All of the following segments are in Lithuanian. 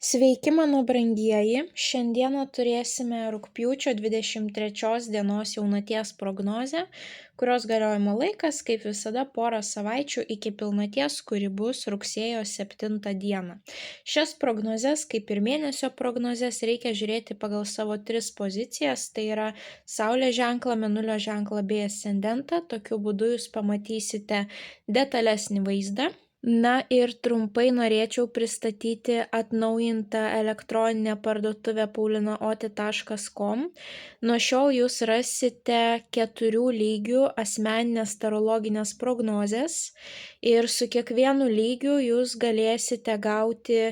Sveiki, mano brangieji! Šiandieną turėsime rugpjūčio 23 dienos jaunaties prognozę, kurios galiojimo laikas, kaip visada, porą savaičių iki pilnaties, kuri bus rugsėjo 7 dieną. Šias prognozes, kaip ir mėnesio prognozes, reikia žiūrėti pagal savo 3 pozicijas, tai yra Saulės ženklą, Mėnulio ženklą bei ascendentą. Tokiu būdu jūs pamatysite detalesnį vaizdą. Na ir trumpai norėčiau pristatyti atnaujintą elektroninę parduotuvę paulinaoti.com. Nuo šiol jūs rasite 4 lygių asmeninės tarologinės prognozes ir su kiekvienu lygiu jūs galėsite gauti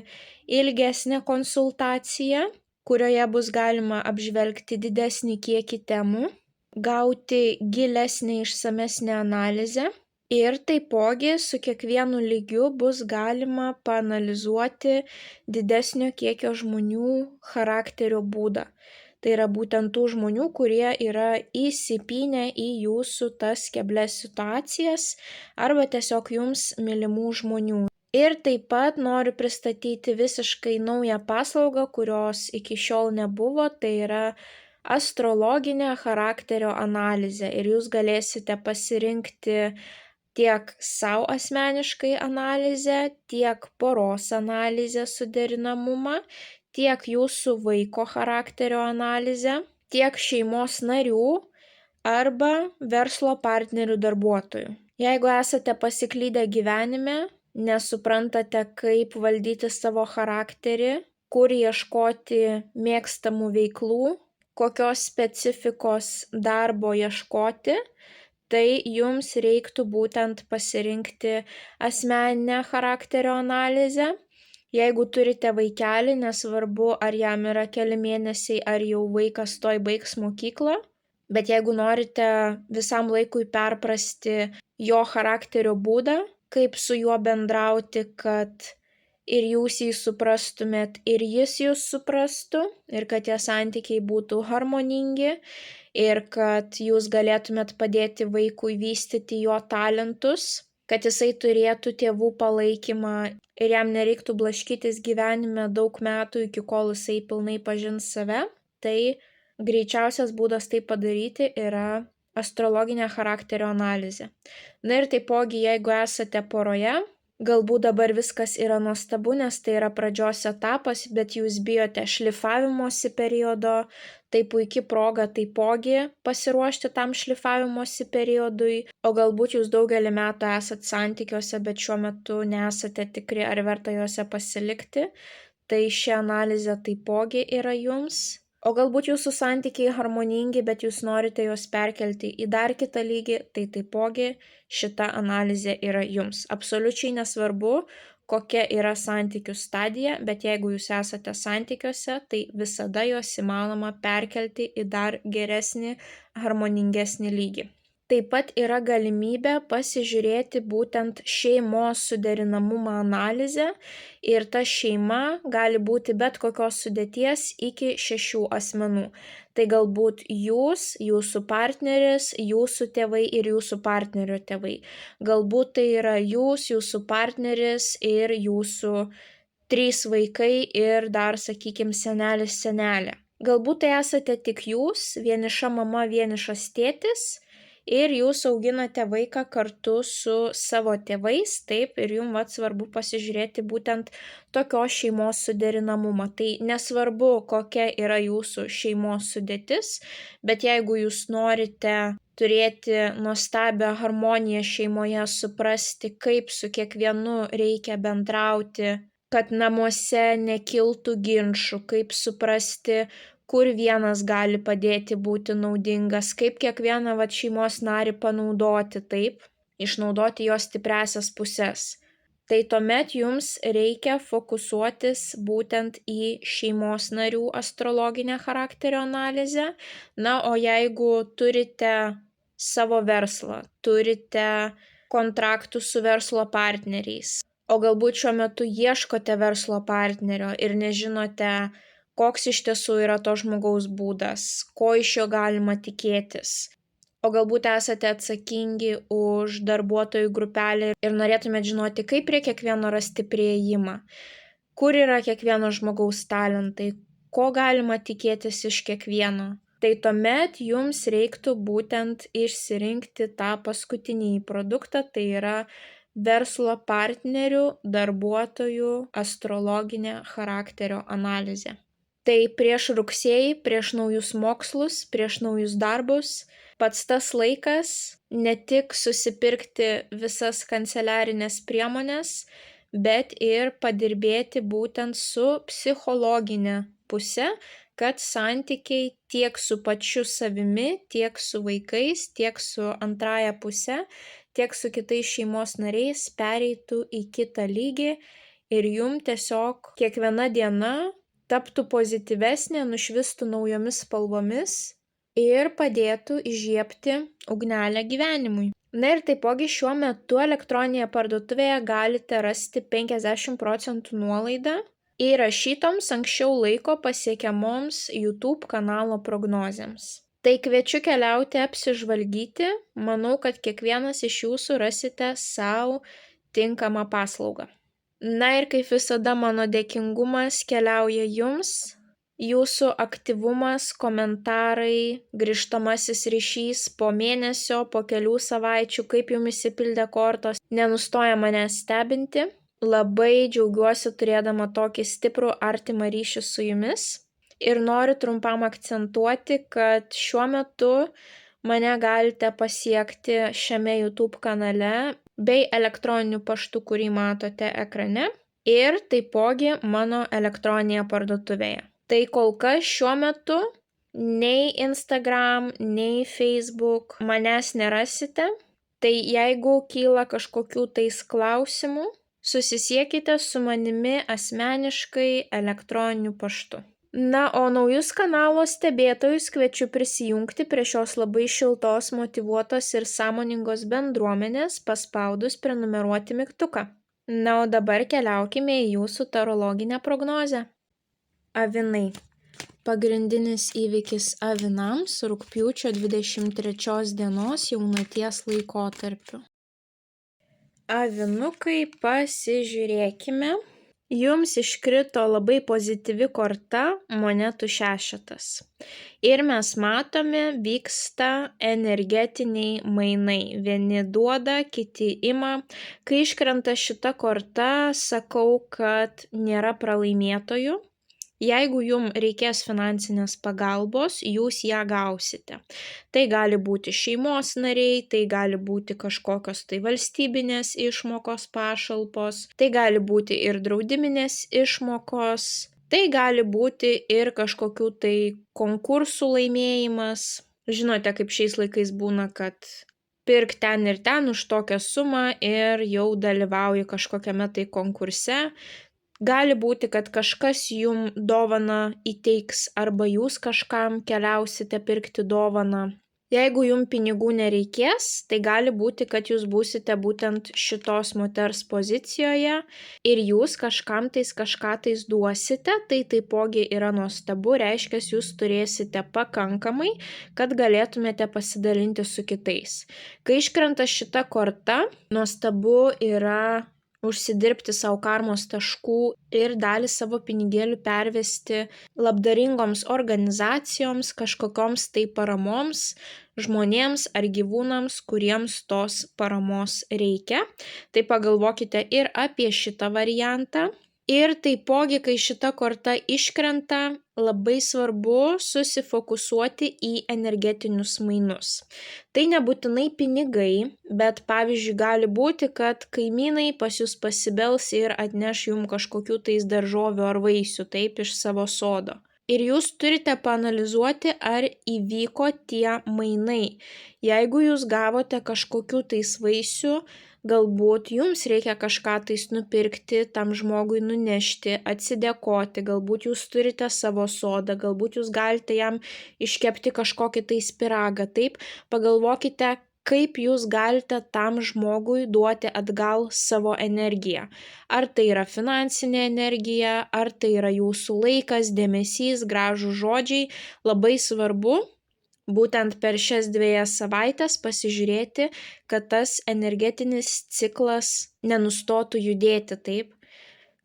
ilgesnę konsultaciją, kurioje bus galima apžvelgti didesnį kiekį temų, gauti gilesnę išsamesnę analizę. Ir taipogi su kiekvienu lygiu bus galima paanalizuoti didesnio kiekio žmonių charakterio būdą. Tai yra būtent tų žmonių, kurie yra įsipynę į jūsų tas keblias situacijas arba tiesiog jums mylimų žmonių. Ir taip pat noriu pristatyti visiškai naują paslaugą, kurios iki šiol nebuvo, tai yra astrologinė charakterio analizė. Ir jūs galėsite pasirinkti tiek savo asmeniškai analizę, tiek poros analizę suderinamumą, tiek jūsų vaiko charakterio analizę, tiek šeimos narių arba verslo partnerių darbuotojų. Jeigu esate pasiklydę gyvenime, nesuprantate, kaip valdyti savo charakterį, kur ieškoti mėgstamų veiklų, kokios specifikos darbo ieškoti, tai jums reiktų būtent pasirinkti asmeninę charakterio analizę. Jeigu turite vaikelį, nesvarbu, ar jam yra keli mėnesiai, ar jau vaikas tuoj baigs mokyklą, bet jeigu norite visam laikui perprasti jo charakterio būdą, kaip su juo bendrauti, kad ir jūs jį suprastumėt, ir jis jūs suprastų, ir kad tie santykiai būtų harmoningi, ir kad jūs galėtumėt padėti vaikui vystyti jo talentus, kad jisai turėtų tėvų palaikymą ir jam nereiktų blaškytis gyvenime daug metų, iki kol jisai pilnai pažins save, tai greičiausias būdas tai padaryti yra astrologinė charakterio analizė. Na ir taipogi, jeigu esate poroje, galbūt dabar viskas yra nuostabu, nes tai yra pradžios etapas, bet jūs bijote šlifavimosi periodo, tai puikia proga taipogi pasiruošti tam šlifavimosi periodui, o galbūt jūs daugelį metų esat santykiuose, bet šiuo metu nesate tikri, ar verta juose pasilikti, tai ši analizė taipogi yra jums. O galbūt jūsų santykiai harmoningi, bet jūs norite juos perkelti į dar kitą lygį, tai taipogi šita analizė yra jums. Absoliučiai nesvarbu, kokia yra santykių stadija, bet jeigu jūs esate santykiuose, tai visada juos įmanoma perkelti į dar geresnį, harmoningesnį lygį. Taip pat yra galimybė pasižiūrėti būtent šeimos suderinamumo analizę ir ta šeima gali būti bet kokios sudėties iki 6 asmenų. Tai galbūt jūs, jūsų partneris, jūsų tėvai ir jūsų partnerio tėvai. Galbūt tai yra jūs, jūsų partneris ir jūsų 3 vaikai ir dar, sakykime, senelis, senelė. Galbūt tai esate tik jūs, vieniša mama, vienišas tėtis, ir jūs auginate vaiką kartu su savo tėvais, taip, ir jums svarbu pasižiūrėti būtent tokios šeimos suderinamumą. Tai nesvarbu, kokia yra jūsų šeimos sudėtis, bet jeigu jūs norite turėti nuostabią harmoniją šeimoje, suprasti, kaip su kiekvienu reikia bendrauti, kad namuose nekiltų ginčų, kaip suprasti, kur vienas gali padėti būti naudingas, kaip kiekvieną šeimos narį panaudoti, taip, išnaudoti jo stipriasias puses. Tai tuomet jums reikia fokusuotis būtent į šeimos narių astrologinę charakterio analizę. Na, o jeigu turite savo verslą, turite kontraktų su verslo partneriais, o galbūt šiuo metu ieškote verslo partnerio ir nežinote, koks iš tiesų yra to žmogaus būdas, ko iš jo galima tikėtis. O galbūt esate atsakingi už darbuotojų grupelę ir norėtumėt žinoti, kaip prie kiekvieno rasti priėjimą. Kur yra kiekvieno žmogaus talentai, ko galima tikėtis iš kiekvieno. Tai tuomet jums reiktų būtent išsirinkti tą paskutinį produktą, tai yra verslo partnerių, darbuotojų astrologinė charakterio analizė. Tai prieš rugsėjį, prieš naujus mokslus, prieš naujus darbus, pats tas laikas ne tik susipirkti visas kanceliarinės priemonės, bet ir padirbėti būtent su psichologinė puse, kad santykiai tiek su pačiu savimi, tiek su vaikais, tiek su antraja puse, tiek su kitais šeimos nariais pereitų į kitą lygį ir jum tiesiog kiekviena diena taptų pozityvesnė, nušvistų naujomis spalvomis ir padėtų įžiebti ugnelę gyvenimui. Na ir taipogi šiuo metu elektroninėje parduotuvėje galite rasti 50% nuolaidą įrašytoms anksčiau laiko pasiekiamoms YouTube kanalo prognozėms. Tai kviečiu keliauti apsižvalgyti, manau, kad kiekvienas iš jūsų rasite savo tinkamą paslaugą. Na ir kaip visada mano dėkingumas keliauja jums, jūsų aktyvumas, komentarai, grįžtamasis ryšys po mėnesio, po kelių savaičių, kaip jums įsipildė kortos, nenustoja mane stebinti. Labai džiaugiuosi turėdama tokį stiprų artimą ryšį su jumis ir noriu trumpam akcentuoti, kad šiuo metu mane galite pasiekti šiame YouTube kanale bei elektroniniu paštu, kurį matote ekrane, ir taipogi mano elektroninėje parduotuvėje. Tai kol kas šiuo metu nei Instagram, nei Facebook manęs nerasite, tai jeigu kyla kažkokių tais klausimų, susisiekite su manimi asmeniškai elektroniniu paštu. Na, o naujus kanalo stebėtojus kviečiu prisijungti prie šios labai šiltos, motyvuotos ir sąmoningos bendruomenės, paspaudus prenumeruoti mygtuką. Na, o dabar keliaukime į jūsų tarologinę prognozę. Avinai. Pagrindinis įvykis avinams rugpjūčio 23 dienos jaunaties laikotarpiu. Avinukai, pasižiūrėkime. Jums iškrito labai pozityvi korta monetų šešetas. Ir mes matome, vyksta energetiniai mainai. Vieni duoda, kiti ima. Kai iškrenta šita korta, sakau, kad nėra pralaimėtojų. Jeigu jums reikės finansinės pagalbos, jūs ją gausite. Tai gali būti šeimos nariai, tai gali būti kažkokios tai valstybinės išmokos pašalpos, tai gali būti ir draudiminės išmokos, tai gali būti ir kažkokių tai konkursų laimėjimas. Žinote, kaip šiais laikais būna, kad pirk ten ir ten už tokią sumą ir jau dalyvauji kažkokiame tai konkurse. Gali būti, kad kažkas jum dovaną įteiks arba jūs kažkam keliausite pirkti dovaną. Jeigu jum pinigų nereikės, tai gali būti, kad jūs būsite būtent šitos moters pozicijoje ir jūs kažkam tais kažką tais duosite, tai taipogi yra nuostabu, reiškia, jūs turėsite pakankamai, kad galėtumėte pasidalinti su kitais. Kai iškrenta šita korta, nuostabu yra užsidirbti savo karmos taškų ir dalį savo pinigėlių pervesti labdaringoms organizacijoms, kažkokioms tai paramoms, žmonėms ar gyvūnams, kuriems tos paramos reikia. Tai pagalvokite ir apie šitą variantą. Ir taipogi, kai šita korta iškrenta, labai svarbu susifokusuoti į energetinius mainus. Tai nebūtinai pinigai, bet pavyzdžiui gali būti, kad kaimynai pas jūs pasibels ir atneš jums kažkokių tais daržovių ar vaisių, taip, iš savo sodo. Ir jūs turite paanalizuoti, ar įvyko tie mainai. Jeigu jūs gavote kažkokių tais vaisių, galbūt jums reikia kažką tais nupirkti, tam žmogui nunešti, atsidėkoti, galbūt jūs turite savo sodą, galbūt jūs galite jam iškepti kažkokį tais pyragą. Taip, pagalvokite, kaip jūs galite tam žmogui duoti atgal savo energiją. Ar tai yra finansinė energija, ar tai yra jūsų laikas, dėmesys, gražūs žodžiai. Labai svarbu būtent per šias 2 savaitės pasižiūrėti, kad tas energetinis ciklas nenustotų judėti, taip,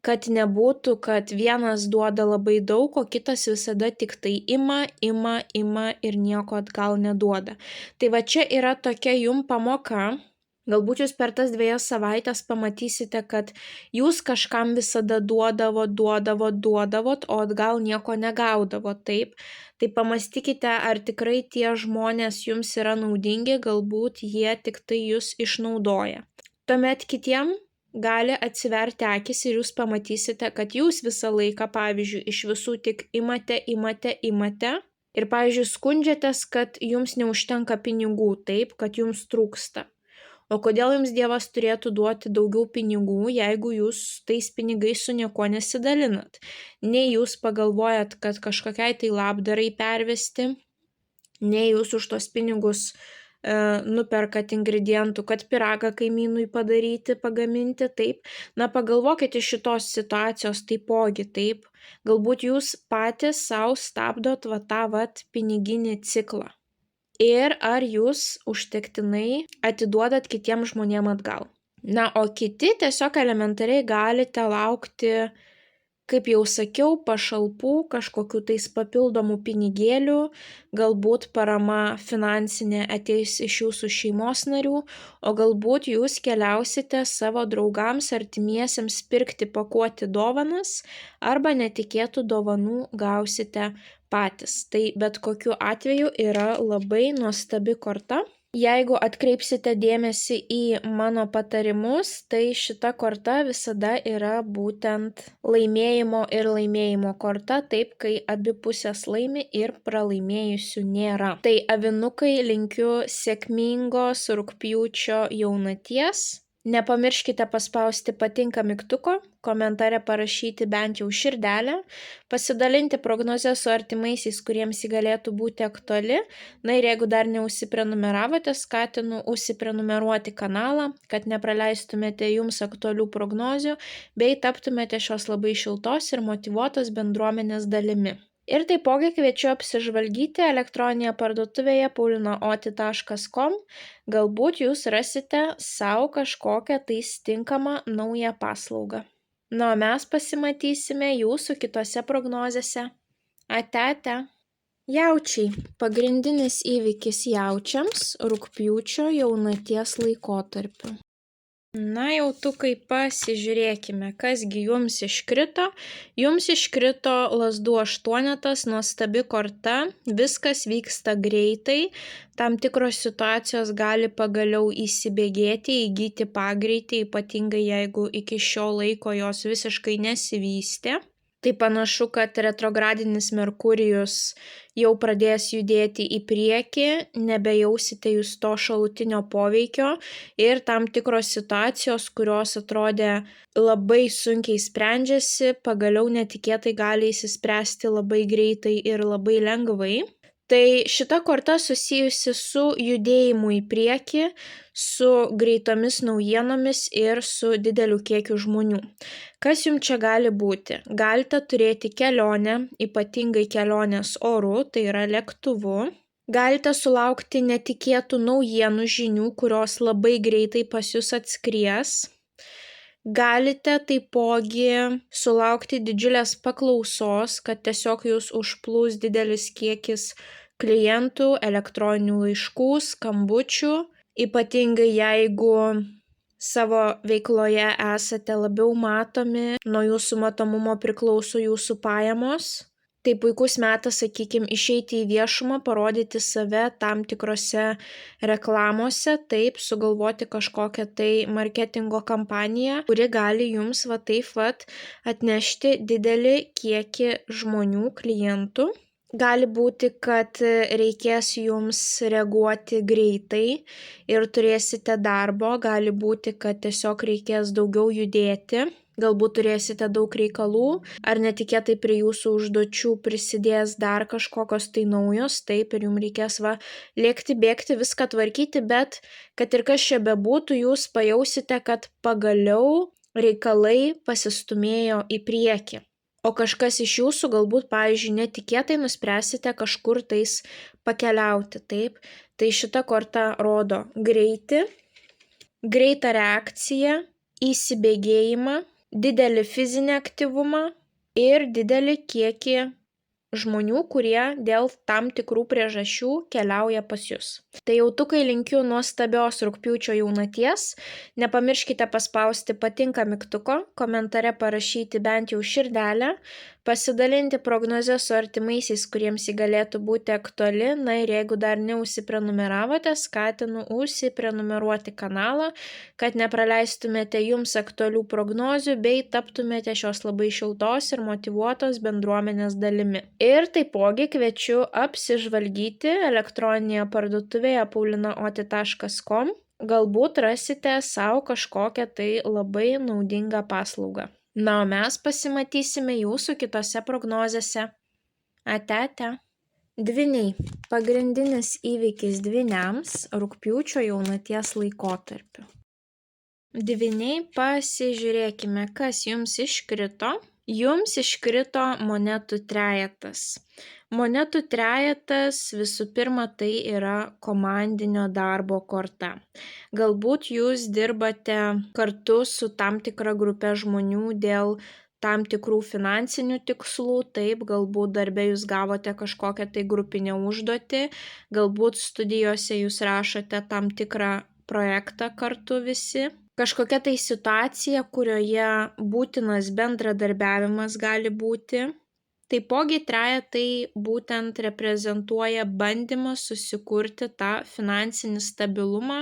kad nebūtų, kad vienas duoda labai daug, o kitas visada tik tai ima ir nieko atgal neduoda. Tai va čia yra tokia jum pamoka. Galbūt jūs per tas 2 savaitės pamatysite, kad jūs kažkam visada duodavot, o atgal nieko negaudavot, taip. Tai pamastykite, ar tikrai tie žmonės jums yra naudingi, galbūt jie tik tai jūs išnaudoja. Tuomet kitiem gali atsiverti akis ir jūs pamatysite, kad jūs visą laiką, pavyzdžiui, iš visų tik imate ir, pavyzdžiui, skundžiatės, kad jums neužtenka pinigų, taip, kad jums trūksta. O kodėl jums Dievas turėtų duoti daugiau pinigų, jeigu jūs tais pinigais su niekuo nesidalinat? Nei jūs pagalvojat, kad kažkokiai tai labdarai pervesti, nei jūs už tos pinigus nuperkat ingredientų, kad pyragą kaimynui pagaminti, taip. Na, pagalvokite šitos situacijos taipogi, taip. Galbūt jūs patys savo stabdot tą piniginį ciklą. Ir ar jūs užtektinai atiduodat kitiem žmonėm atgal. Na, o kiti tiesiog elementariai galite laukti, kaip jau sakiau, pašalpų, kažkokių tais papildomų pinigėlių, galbūt parama finansinė ateis iš jūsų šeimos narių, o galbūt jūs keliausite savo draugams, artimiesiems pirkti, pakuoti dovanas, arba netikėtų dovanų gausite patys. Tai bet kokiu atveju yra labai nuostabi korta. Jeigu atkreipsite dėmesį į mano patarimus, tai šita korta visada yra būtent laimėjimo korta, taip, kai abi pusės laimi ir pralaimėjusių nėra. Tai avinukai, linkiu sėkmingos rugpjūčio jaunaties. Nepamirškite paspausti patinka mygtuko, komentare parašyti bent jau širdelę, pasidalinti prognozę su artimaisiais, kuriems ji galėtų būti aktuali. Na ir jeigu dar neužsiprenumeravote, skatinu užsiprenumeruoti kanalą, kad nepraleistumėte jums aktualių prognozių, bei taptumėte šios labai šiltos ir motyvuotos bendruomenės dalimi. Ir taipogi kviečiu apsižvalgyti elektroninėje parduotuvėje paulinaoti.com. Galbūt jūs rasite savo kažkokią tai tinkamą naują paslaugą. Na, o mes pasimatysime jūsų kitose prognozėse. Ate. Jaučiai. Pagrindinis įvykis jaučiams rugpjūčio jaunaties laikotarpiu. Na, jautukai, pasižiūrėkime, kasgi jums iškrito. Jums iškrito lazdų 8, nuostabi korta, viskas vyksta greitai, tam tikros situacijos gali pagaliau įsibėgėti, įgyti pagreitį, ypatingai jeigu iki šio laiko jos visiškai nesivystė. Tai panašu, kad retrogradinis Merkurijus jau pradės judėti į priekį, nebejausite jūs to šalutinio poveikio ir tam tikros situacijos, kurios atrodė labai sunkiai sprendžiasi, pagaliau netikėtai gali įsispręsti labai greitai ir labai lengvai. Tai šita korta susijusi su judėjimu į priekį, su greitomis naujienomis ir su dideliu kiekiu žmonių. Kas jums čia gali būti? Galite turėti kelionę, ypatingai kelionės oru, tai yra lėktuvu. Galite sulaukti netikėtų naujienų žinių, kurios labai greitai pas jūs atskries. Galite taipogi sulaukti didžiulės paklausos, kad tiesiog jūs užplūs didelis kiekis klientų, elektroninių laiškų, skambučių, ypatingai jeigu savo veikloje esate labiau matomi, nuo jūsų matomumo priklauso jūsų pajamos. Tai puikus metas, sakykime, išeiti į viešumą, parodyti save tam tikrose reklamose, taip, sugalvoti kažkokią tai marketingo kampaniją, kuri gali jums atnešti didelį kiekį žmonių, klientų. Gali būti, kad reikės jums reaguoti greitai ir turėsite darbo, gali būti, kad tiesiog reikės daugiau judėti. Galbūt turėsite daug reikalų, ar netikėtai prie jūsų užduočių prisidės dar kažkokios tai naujos, taip, ir jums reikės lėkti, bėgti, viską tvarkyti, bet kad ir kas čia bebūtų, jūs pajausite, kad pagaliau reikalai pasistumėjo į priekį. O kažkas iš jūsų galbūt, pavyzdžiui, netikėtai nuspręsite kažkur tais pakeliauti, taip. Tai šita korta rodo greitą reakciją, įsibėgėjimą, didelį fizinį aktyvumą ir didelį kiekį žmonių, kurie dėl tam tikrų priežasčių keliauja pas jus. Tai jautukai, linkiu nuostabios rugpjūčio jaunaties. Nepamirškite paspausti patinka mygtuko, komentare parašyti bent jau širdelę, pasidalinti prognozę su artimaisiais, kuriems ji galėtų būti aktuali. Na ir jeigu dar neužsiprenumeravote, skatinu užsiprenumeruoti kanalą, kad nepraleistumėte jums aktualių prognozių bei taptumėte šios labai šiltos ir motyvuotos bendruomenės dalimi. Ir taipogi kviečiu apsižvalgyti elektroninėje parduotuvėje paulinaoti.com. Galbūt rasite savo kažkokią tai labai naudingą paslaugą. Na, o mes pasimatysime jūsų kitose prognozėse. Ate. Dvyniai. Pagrindinis įvykis dvyniams rugpjūčio jaunaties laikotarpiu. Dvyniai, pasižiūrėkime, kas jums iškrito. Jums iškrito monetų trejetas. Monetų trejetas visų pirma tai yra komandinio darbo korta. Galbūt jūs dirbate kartu su tam tikra grupe žmonių dėl tam tikrų finansinių tikslų, taip, galbūt darbe jūs gavote kažkokią tai grupinę užduotį, galbūt studijose jūs rašote tam tikrą projektą kartu visi. Kažkokia tai situacija, kurioje būtinas bendradarbiavimas gali būti. Taipogi trejetai būtent reprezentuoja bandymą susikurti tą finansinį stabilumą,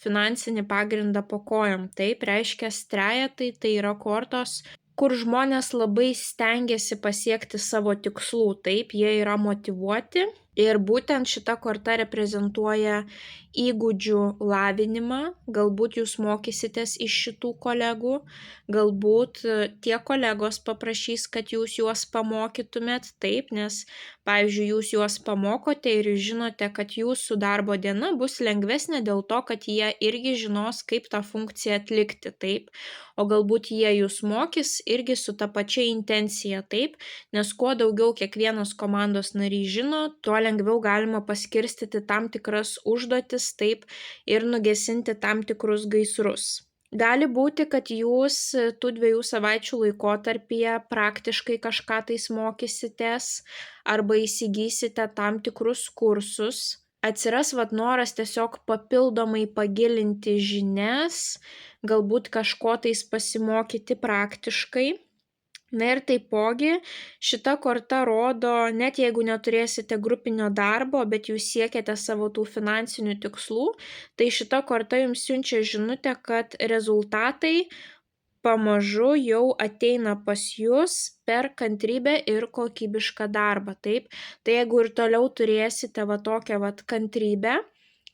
finansinį pagrindą po kojom. Taip, reiškia trejetai tai yra kortos, kur žmonės labai stengiasi pasiekti savo tikslų. Taip, jie yra motyvuoti. Ir būtent šita korta reprezentuoja įgūdžių lavinimą, galbūt jūs mokysitės iš šitų kolegų, galbūt tie kolegos paprašys, kad jūs juos pamokytumėt, taip, nes, pavyzdžiui, jūs juos pamokote ir žinote, kad jūsų darbo diena bus lengvesnė dėl to, kad jie irgi žinos, kaip tą funkciją atlikti, taip, o galbūt jie jūs mokys irgi su ta pačia intencija, taip, nes kuo daugiau kiekvienas komandos narys žino, tuo lengviau galima paskirstyti tam tikras užduotis, taip, ir nugesinti tam tikrus gaisrus. Gali būti, kad jūs tų 2 savaičių laikotarpyje praktiškai kažką tais mokysitės arba įsigysite tam tikrus kursus. Atsiras noras tiesiog papildomai pagilinti žinias, galbūt kažko tais pasimokyti praktiškai. Na ir taipogi šita korta rodo, net jeigu neturėsite grupinio darbo, bet jūs siekiate savo tų finansinių tikslų, tai šita korta jums siunčia žinutę, kad rezultatai pamažu jau ateina pas jūs per kantrybę ir kokybišką darbą. Taip, tai jeigu ir toliau turėsite tokią kantrybę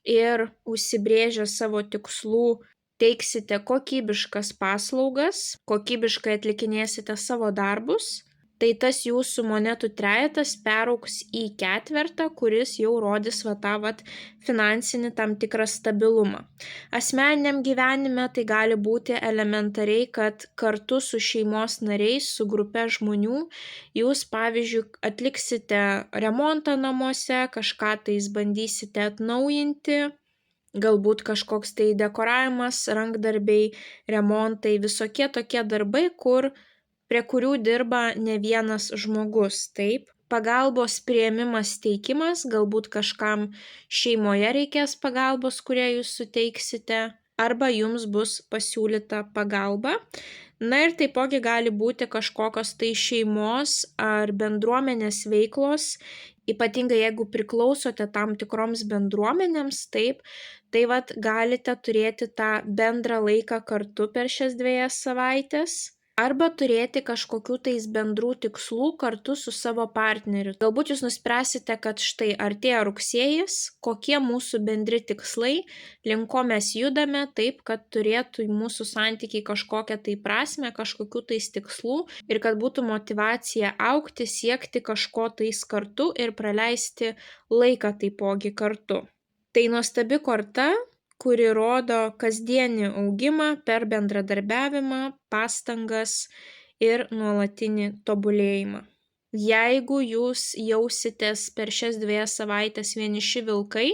ir užsibrėžę savo tikslų, teiksite kokybiškas paslaugas, kokybiškai atlikinėsite savo darbus, tai tas jūsų monetų trejetas peraugs į ketvertą, kuris jau rodys tą finansinį tam tikrą stabilumą. Asmeniniam gyvenime tai gali būti elementariai, kad kartu su šeimos nariais, su grupe žmonių, jūs, pavyzdžiui, atliksite remontą namuose, kažką tais bandysite atnaujinti, galbūt kažkoks tai dekoravimas, rankdarbiai, remontai, visokie tokie darbai, prie kurių dirba ne vienas žmogus, taip. Pagalbos priėmimas, teikimas, galbūt kažkam šeimoje reikės pagalbos, kurią jūs suteiksite, arba jums bus pasiūlyta pagalba. Na ir taipogi gali būti kažkokios tai šeimos ar bendruomenės veiklos, ypatingai jeigu priklausote tam tikroms bendruomenėms, taip, tai galite turėti tą bendrą laiką kartu per šias 2 savaitės, arba turėti kažkokių tais bendrų tikslų kartu su savo partneriu. Galbūt jūs nuspręsite, kad štai artėja rugsėjis, kokie mūsų bendri tikslai, link ko mes judame, taip, kad turėtų mūsų santykiai kažkokią tai prasmę, kažkokių tais tikslų ir kad būtų motyvacija augti, siekti kažko tais kartu ir praleisti laiką taipogi kartu. Tai nuostabi korta, kuri rodo kasdienį augimą per bendradarbiavimą, pastangas ir nuolatinį tobulėjimą. Jeigu jūs jausitės per šias 2 savaitės vieniši vilkai,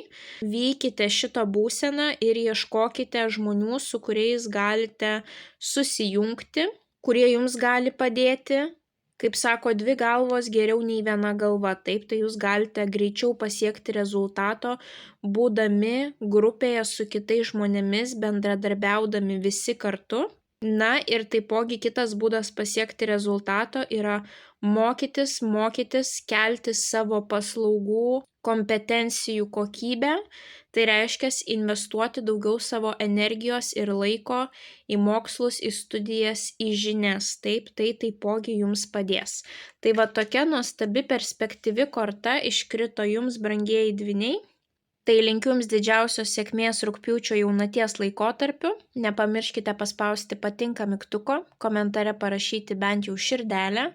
vykite šitą būseną ir ieškokite žmonių, su kuriais galite susijungti. kurie jums gali padėti. Kaip sako, 2 galvos geriau nei 1 galva. Taip, tai jūs galite greičiau pasiekti rezultato, būdami grupėje su kitais žmonėmis, bendradarbiaudami visi kartu. Na ir taipogi kitas būdas pasiekti rezultato yra mokytis, kelti savo paslaugų kompetencijų kokybę. Tai reiškia investuoti daugiau savo energijos ir laiko į mokslus, į studijas, į žinias. Taip, tai taipogi jums padės. Tai va tokia nuostabi perspektyvi korta iškrito jums, brangieji dvyniai. Tai linkiu jums didžiausios sėkmės rugpjūčio jaunaties laikotarpiu. Nepamirškite paspausti patinka mygtuko, komentare parašyti bent jau širdelę,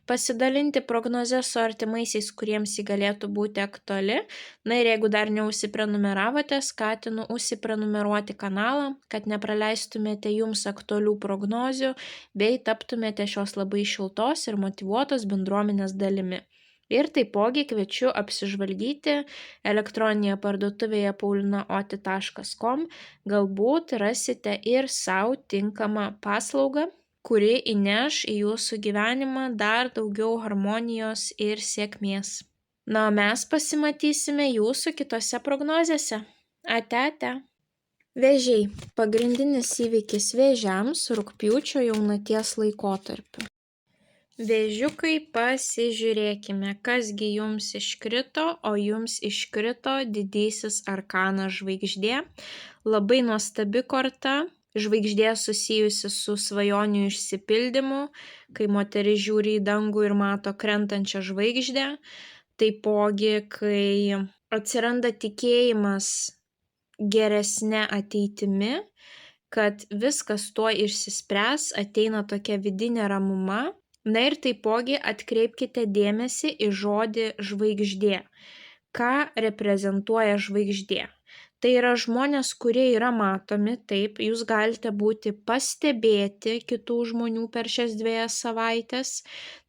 pasidalinti prognozę su artimaisiais, kuriems ji galėtų būti aktuali. Na ir jeigu dar neužsiprenumeravote, skatinu užsiprenumeruoti kanalą, kad nepraleistumėte jums aktualių prognozių bei taptumėte šios labai šiltos ir motyvuotos bendruomenės dalimi. Ir taipogi kviečiu apsižvalgyti elektroninėje parduotuvėje paulinaoti.com. Galbūt rasite ir savo tinkamą paslaugą, kuri įneš į jūsų gyvenimą dar daugiau harmonijos ir sėkmės. Na, o mes pasimatysime jūsų kitose prognozėse. Ate. Vėžiai. Pagrindinis įvykis vėžiams rugpjūčio jaunaties laikotarpiu. Vėžiukai, pasižiūrėkime, kasgi jums iškrito, o jums iškrito didysis arkanas žvaigždė. Labai nuostabi korta, žvaigždė susijusi su svajonių išsipildymu, kai moteris žiūri į dangų ir mato krentančią žvaigždę. Taipogi, kai atsiranda tikėjimas geresne ateitimi, kad viskas tuo išsispręs, ateina tokia vidinė ramuma. Na ir taipogi atkreipkite dėmesį į žodį žvaigždė. Ką reprezentuoja žvaigždė? Tai yra žmonės, kurie yra matomi, taip, jūs galite būti pastebėti kitų žmonių per šias 2 savaitės.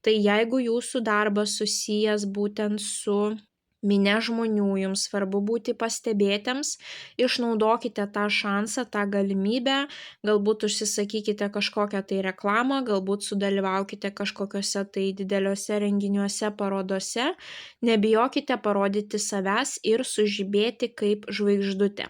Tai jeigu jūsų darbas susijęs būtent su minia žmonių, jums svarbu būti pastebėtiems, išnaudokite tą šansą, tą galimybę, galbūt užsisakykite kažkokią tai reklamą, galbūt sudalyvaukite kažkokiuose tai dideliuose renginiuose, parodose, nebijokite parodyti savęs ir sužibėti kaip žvaigždutė.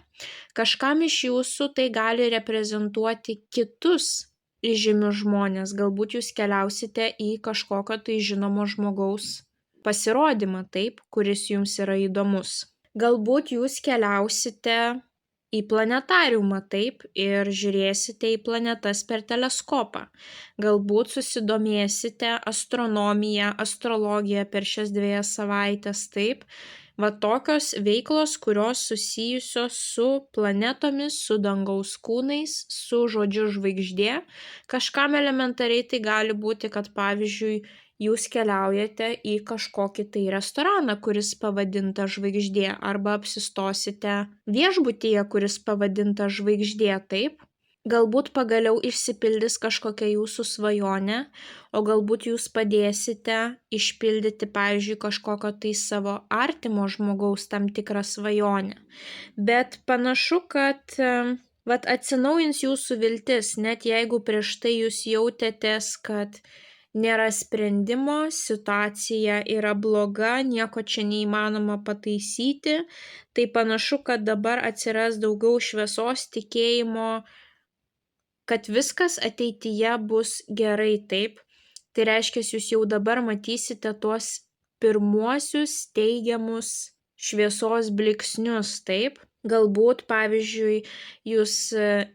Kažkam iš jūsų tai gali reprezentuoti kitus įžymius žmonės, galbūt jūs keliausite į kažkokio tai žinomo žmogaus pasirodymą, taip, kuris jums yra įdomus. Galbūt jūs keliausite į planetariumą, taip, ir žiūrėsite į planetas per teleskopą. Galbūt susidomėsite astronomija, astrologija per šias 2 savaitės, taip. Va tokios veiklos, kurios susijusios su planetomis, su dangaus kūnais, su žodžiu žvaigždė. Kažkam elementariai tai gali būti, kad pavyzdžiui, jūs keliaujate į kažkokį tai restoraną, kuris pavadinta žvaigždė, arba apsistosite viešbutyje, kuris pavadinta žvaigždė, taip. Galbūt pagaliau išsipildys kažkokia jūsų svajonė, o galbūt jūs padėsite išpildyti, pavyzdžiui, kažkokio tai savo artimo žmogaus tam tikrą svajonę. Bet panašu, kad atsinaujins jūsų viltis, net jeigu prieš tai jūs jautėtės, kad nėra sprendimo, situacija yra bloga, nieko čia neįmanoma pataisyti, tai panašu, kad dabar atsiras daugiau šviesos, tikėjimo, kad viskas ateityje bus gerai, taip. Tai reiškia, jūs jau dabar matysite tuos pirmuosius teigiamus šviesos bliksnius, taip. Galbūt, pavyzdžiui, jūs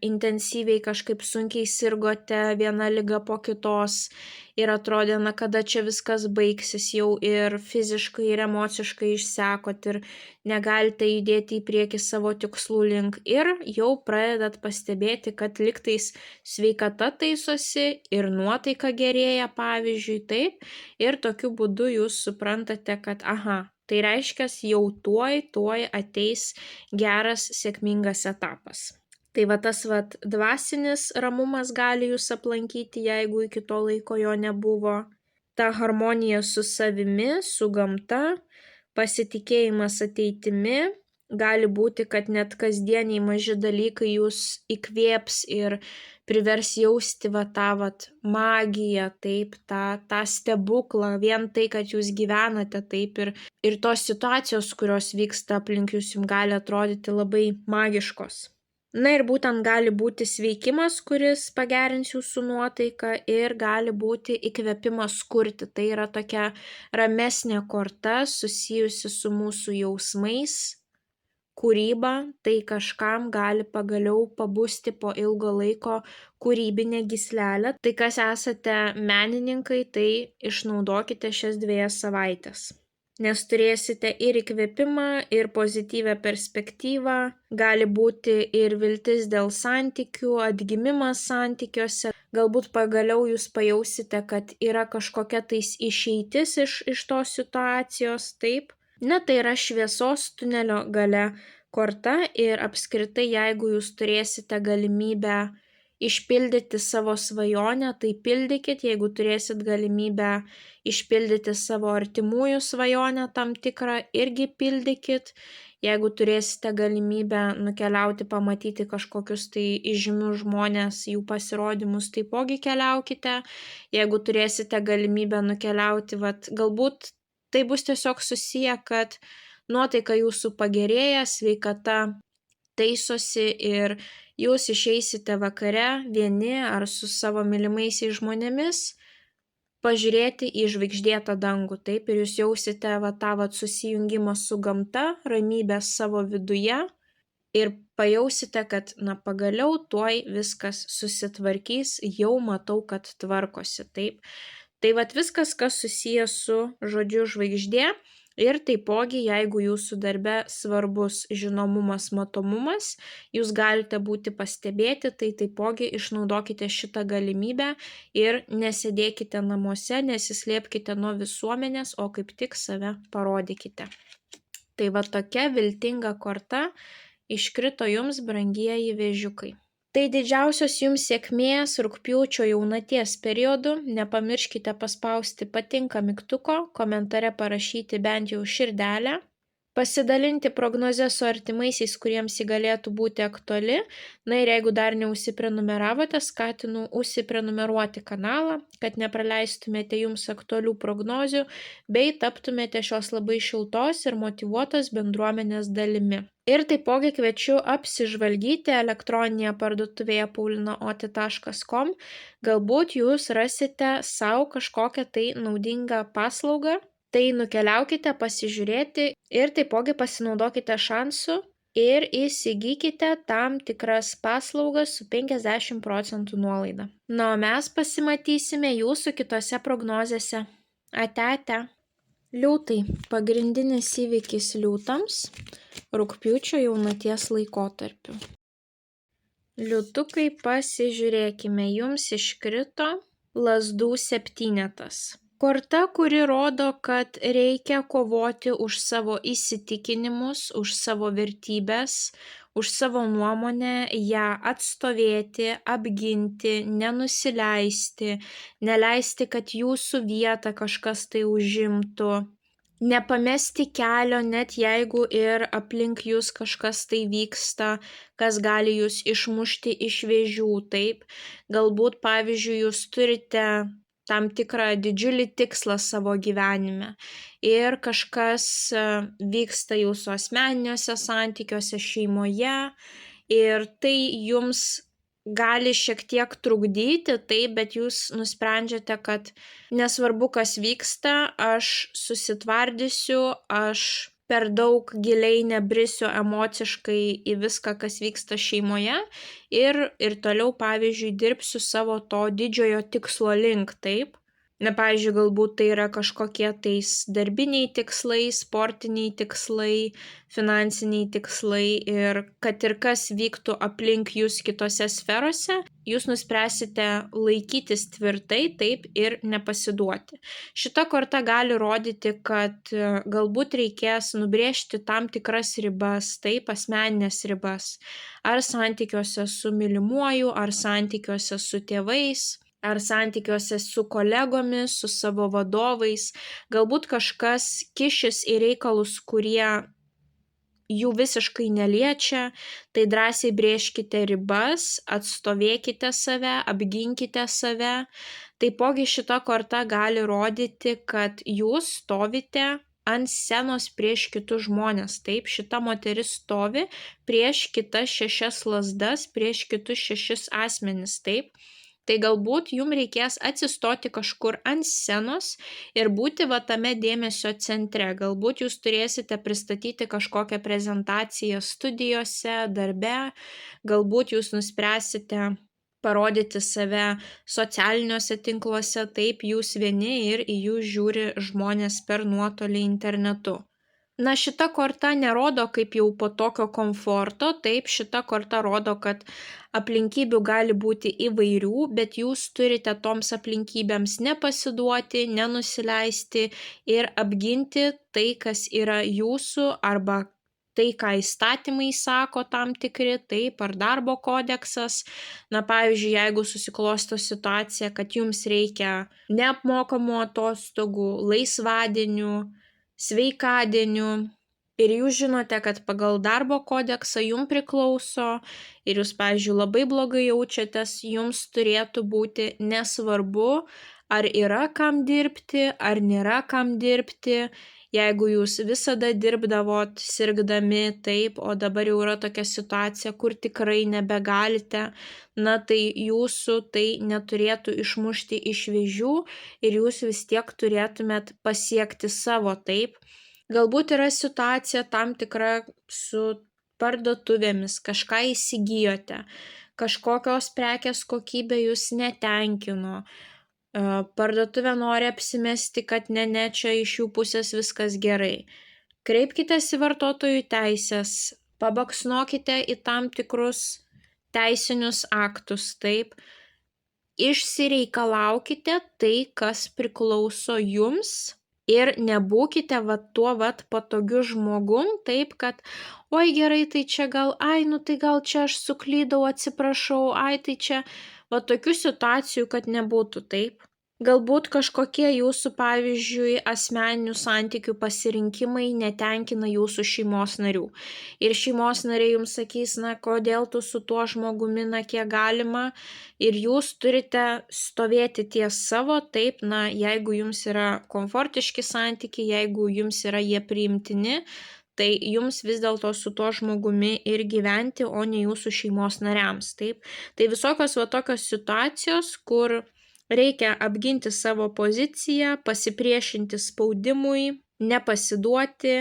intensyviai kažkaip sunkiai sirgote viena liga po kitos ir atrodė, kada čia viskas baigsis, jau ir fiziškai, ir emociškai išsekot ir negalite judėti į priekį savo tikslų link. Ir jau pradedat pastebėti, kad liktais sveikata taisosi ir nuotaika gerėja, pavyzdžiui, taip. Ir tokiu būdu jūs suprantate, kad tai reiškia, jau tuoj ateis geras, sėkmingas etapas. Tai tas dvasinis ramumas gali jūs aplankyti, jeigu iki to laiko jo nebuvo. Ta harmonija su savimi, su gamta, pasitikėjimas ateitimi, gali būti, kad net kasdieniai maži dalykai jūs įkvėps ir privers jausti tą magiją, taip, tą stebuklą, vien tai, kad jūs gyvenate taip ir tos situacijos, kurios vyksta aplink jūs, jums gali atrodyti labai magiškos. Na ir būtent gali būti sveikimas, kuris pagerins jūsų nuotaiką ir gali būti įkvėpimas kurti. Tai yra tokia ramesnė korta susijusi su mūsų jausmais, kūryba, tai kažkam gali pagaliau pabusti po ilgo laiko kūrybinė gyslelė. Tai kas esate menininkai, tai išnaudokite šias 2 savaites. Nes turėsite ir įkvėpimą, ir pozityvę perspektyvą, gali būti ir viltis dėl santykių, atgimimas santykiuose, galbūt pagaliau jūs pajausite, kad yra kažkokia tais išeitis iš tos situacijos, taip. Na, tai yra šviesos tunelio gale korta ir apskritai, jeigu jūs turėsite galimybę išpildyti savo svajonę, tai pildykit, jeigu turėsit galimybę išpildyti savo artimųjų svajonę tam tikrą, irgi pildykit, jeigu turėsite galimybę nukeliauti, pamatyti kažkokius tai įžymius žmonės, jų pasirodymus, taipogi keliaukite, jeigu turėsite galimybę nukeliauti, galbūt tai bus tiesiog susiję, kad nuotaika jūsų pagerėja, sveikata taisosi ir jūs išeisite vakare vieni ar su savo mylimaisiais žmonėmis pažiūrėti į žvaigždėtą dangų, taip, ir jūs jausite tą susijungimą su gamta, ramybę savo viduje ir pajausite, kad pagaliau tuoj viskas susitvarkys, jau matau, kad tvarkosi, taip. Tai viskas, kas susijęs su žodžiu žvaigždė. Ir taipogi, jeigu jūsų darbe svarbus žinomumas, matomumas, jūs galite būti pastebėti, tai taipogi išnaudokite šitą galimybę ir nesėdėkite namuose, nesislėpkite nuo visuomenės, o kaip tik save parodykite. Tai tokia viltinga korta iškrito jums, brangieji vėžiukai. Tai didžiausios jums sėkmės rugpjūčio jaunaties periodu. Nepamirškite paspausti patinka mygtuko, komentare parašyti bent jau širdelę, pasidalinti prognozę su artimaisiais, kuriems ji galėtų būti aktuali. Na ir jeigu dar neužsiprenumeravote, skatinu užsiprenumeruoti kanalą, kad nepraleistumėte jums aktualių prognozių, bei taptumėte šios labai šiltos ir motyvuotos bendruomenės dalimi. Ir taipogi kviečiu apsižvalgyti elektroninėje parduotuvėje paulinaoti.com. Galbūt jūs rasite savo kažkokią tai naudingą paslaugą. Tai nukeliaukite pasižiūrėti ir taipogi pasinaudokite šansu ir įsigykite tam tikras paslaugas su 50% nuolaida. Na, o mes pasimatysime jūsų kitose prognozėse. Ate. Liūtai. Pagrindinis įvykis liūtams rugpjūčio jaunaties laikotarpiu. Liūtukai, pasižiūrėkime, jums iškrito lazdų 7. Korta, kuri rodo, kad reikia kovoti už savo įsitikinimus, už savo vertybės, už savo nuomonę, ją atstovėti, apginti, nenusileisti, neleisti, kad jūsų vietą kažkas tai užimtų. Nepamesti kelio, net jeigu ir aplink jūs kažkas tai vyksta, kas gali jūs išmušti iš vėžių, taip. Galbūt, pavyzdžiui, jūs turite tam tikrą didžiulį tikslą savo gyvenime ir kažkas vyksta jūsų asmeniniuose santykiuose, šeimoje ir tai jums gali šiek tiek trukdyti, taip, bet jūs nusprendžiate, kad nesvarbu, kas vyksta, aš susitvardysiu, aš per daug giliai nebrisiu emociškai į viską, kas vyksta šeimoje ir toliau, pavyzdžiui, dirbsiu savo to didžiojo tikslo link, taip. Na, pavyzdžiui, galbūt tai yra kažkokie tais darbiniai tikslai, sportiniai tikslai, finansiniai tikslai ir kad ir kas vyktų aplink jūs kitose sferose, jūs nuspręsite laikytis tvirtai, taip, ir nepasiduoti. Šita korta gali rodyti, kad galbūt reikės nubrėžti tam tikras ribas, taip, asmeninės ribas, ar santykiuose su mylimuoju, ar santykiuose su tėvais, ar santykiuose su kolegomis, su savo vadovais. Galbūt kažkas kišis į reikalus, kurie jų visiškai neliečia, tai drąsiai brėžkite ribas, atstovėkite save, apginkite save. Taipogi šita korta gali rodyti, kad jūs stovite ant scenos prieš kitus žmones. Taip, šita moteris stovi prieš kitas 6 lazdas, prieš kitus 6 asmenis. Taip. Tai galbūt jums reikės atsistoti kažkur ant scenos ir būti va tame dėmesio centre. Galbūt jūs turėsite pristatyti kažkokią prezentaciją studijose, darbe, galbūt jūs nuspręsite parodyti save socialiniuose tinkluose, taip jūs vieni ir į jūs žiūri žmonės per nuotolį internetu. Na, šita korta nerodo kaip jau po tokio komforto, taip, šita korta rodo, kad aplinkybių gali būti įvairių, bet jūs turite toms aplinkybėms nepasiduoti, nenusileisti ir apginti tai, kas yra jūsų arba tai, ką įstatymai sako tam tikri, taip, ar darbo kodeksas. Na, pavyzdžiui, jeigu susiklosto situacija, kad jums reikia neapmokamų atostogų, laisvadienių, sveikadienių ir jūs žinote, kad pagal darbo kodeksą jums priklauso ir jūs, pavyzdžiui, labai blogai jaučiatės, jums turėtų būti nesvarbu, ar yra kam dirbti, ar nėra kam dirbti. Jeigu jūs visada dirbdavot sirgdami, taip, o dabar jau yra tokia situacija, kur tikrai nebegalite, na tai jūsų tai neturėtų išmušti iš vėžių ir jūs vis tiek turėtumėt pasiekti savo, taip. Galbūt yra situacija tam tikra su parduotuvėmis, kažką įsigijote, kažkokios prekės kokybė jūs netenkino. Parduotuvė nori apsimesti, kad ne, čia iš jų pusės viskas gerai. Kreipkitės į vartotojų teisės, pabaksnokite į tam tikrus teisinius aktus, taip, išsireikalaukite tai, kas priklauso jums ir nebūkite tuo patogiu žmogum, taip, kad oi gerai, tai čia gal, tai gal čia aš suklydau, atsiprašau, tai čia tokių situacijų, kad nebūtų, taip. Galbūt kažkokie jūsų, pavyzdžiui, asmeninių santykių pasirinkimai netenkina jūsų šeimos narių. Ir šeimos nariai jums sakys, na, kodėl tu su tuo žmogumi, na, kiek galima. Ir jūs turite stovėti ties savo, taip, na, jeigu jums yra komfortiški santykiai, jeigu jums yra jie priimtini, tai jums vis dėlto su tuo žmogumi ir gyventi, o ne jūsų šeimos nariams, taip. Tai visokios tokios situacijos, kur reikia apginti savo poziciją, pasipriešinti spaudimui, nepasiduoti,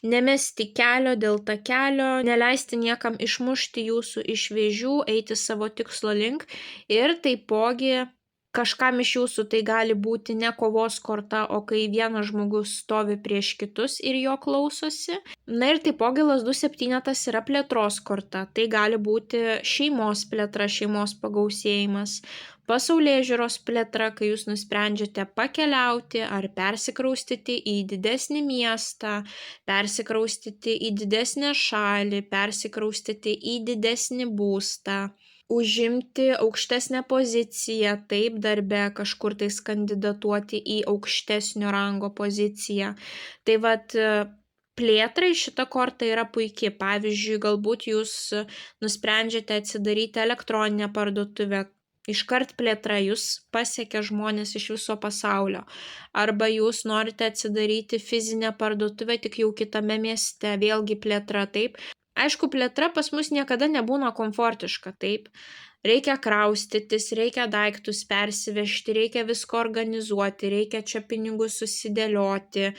nemesti kelio dėl takelio, neleisti niekam išmušti jūsų iš vėžių, eiti savo tikslo link ir taipogi kažkam iš jūsų tai gali būti ne kovos korta, o kai vienas žmogus stovi prieš kitus ir jo klausosi. Na ir taipogi lazdų septynetas yra plėtros korta. Tai gali būti šeimos plėtra, šeimos pagausėjimas, pasaulėžiūros plėtra, kai jūs nusprendžiate pakeliauti ar persikraustyti į didesnį miestą, persikraustyti į didesnę šalį, persikraustyti į didesnį būstą, užimti aukštesnę poziciją, taip, darbe kažkur tais kandidatuoti į aukštesnio rango poziciją. Tai plėtrai šita korta yra puikiai. Pavyzdžiui, galbūt jūs nusprendžiate atsidaryti elektroninę parduotuvę. Iškart plėtra, jūs pasiekia žmonės iš viso pasaulio. Arba jūs norite atsidaryti fizinę parduotuvę tik jau kitame mieste, vėlgi plėtra, taip. Aišku, plėtra pas mus niekada nebūna komfortiška, taip. Reikia kraustytis, reikia daiktus persivežti, reikia visko organizuoti, reikia čia pinigus susidėlioti,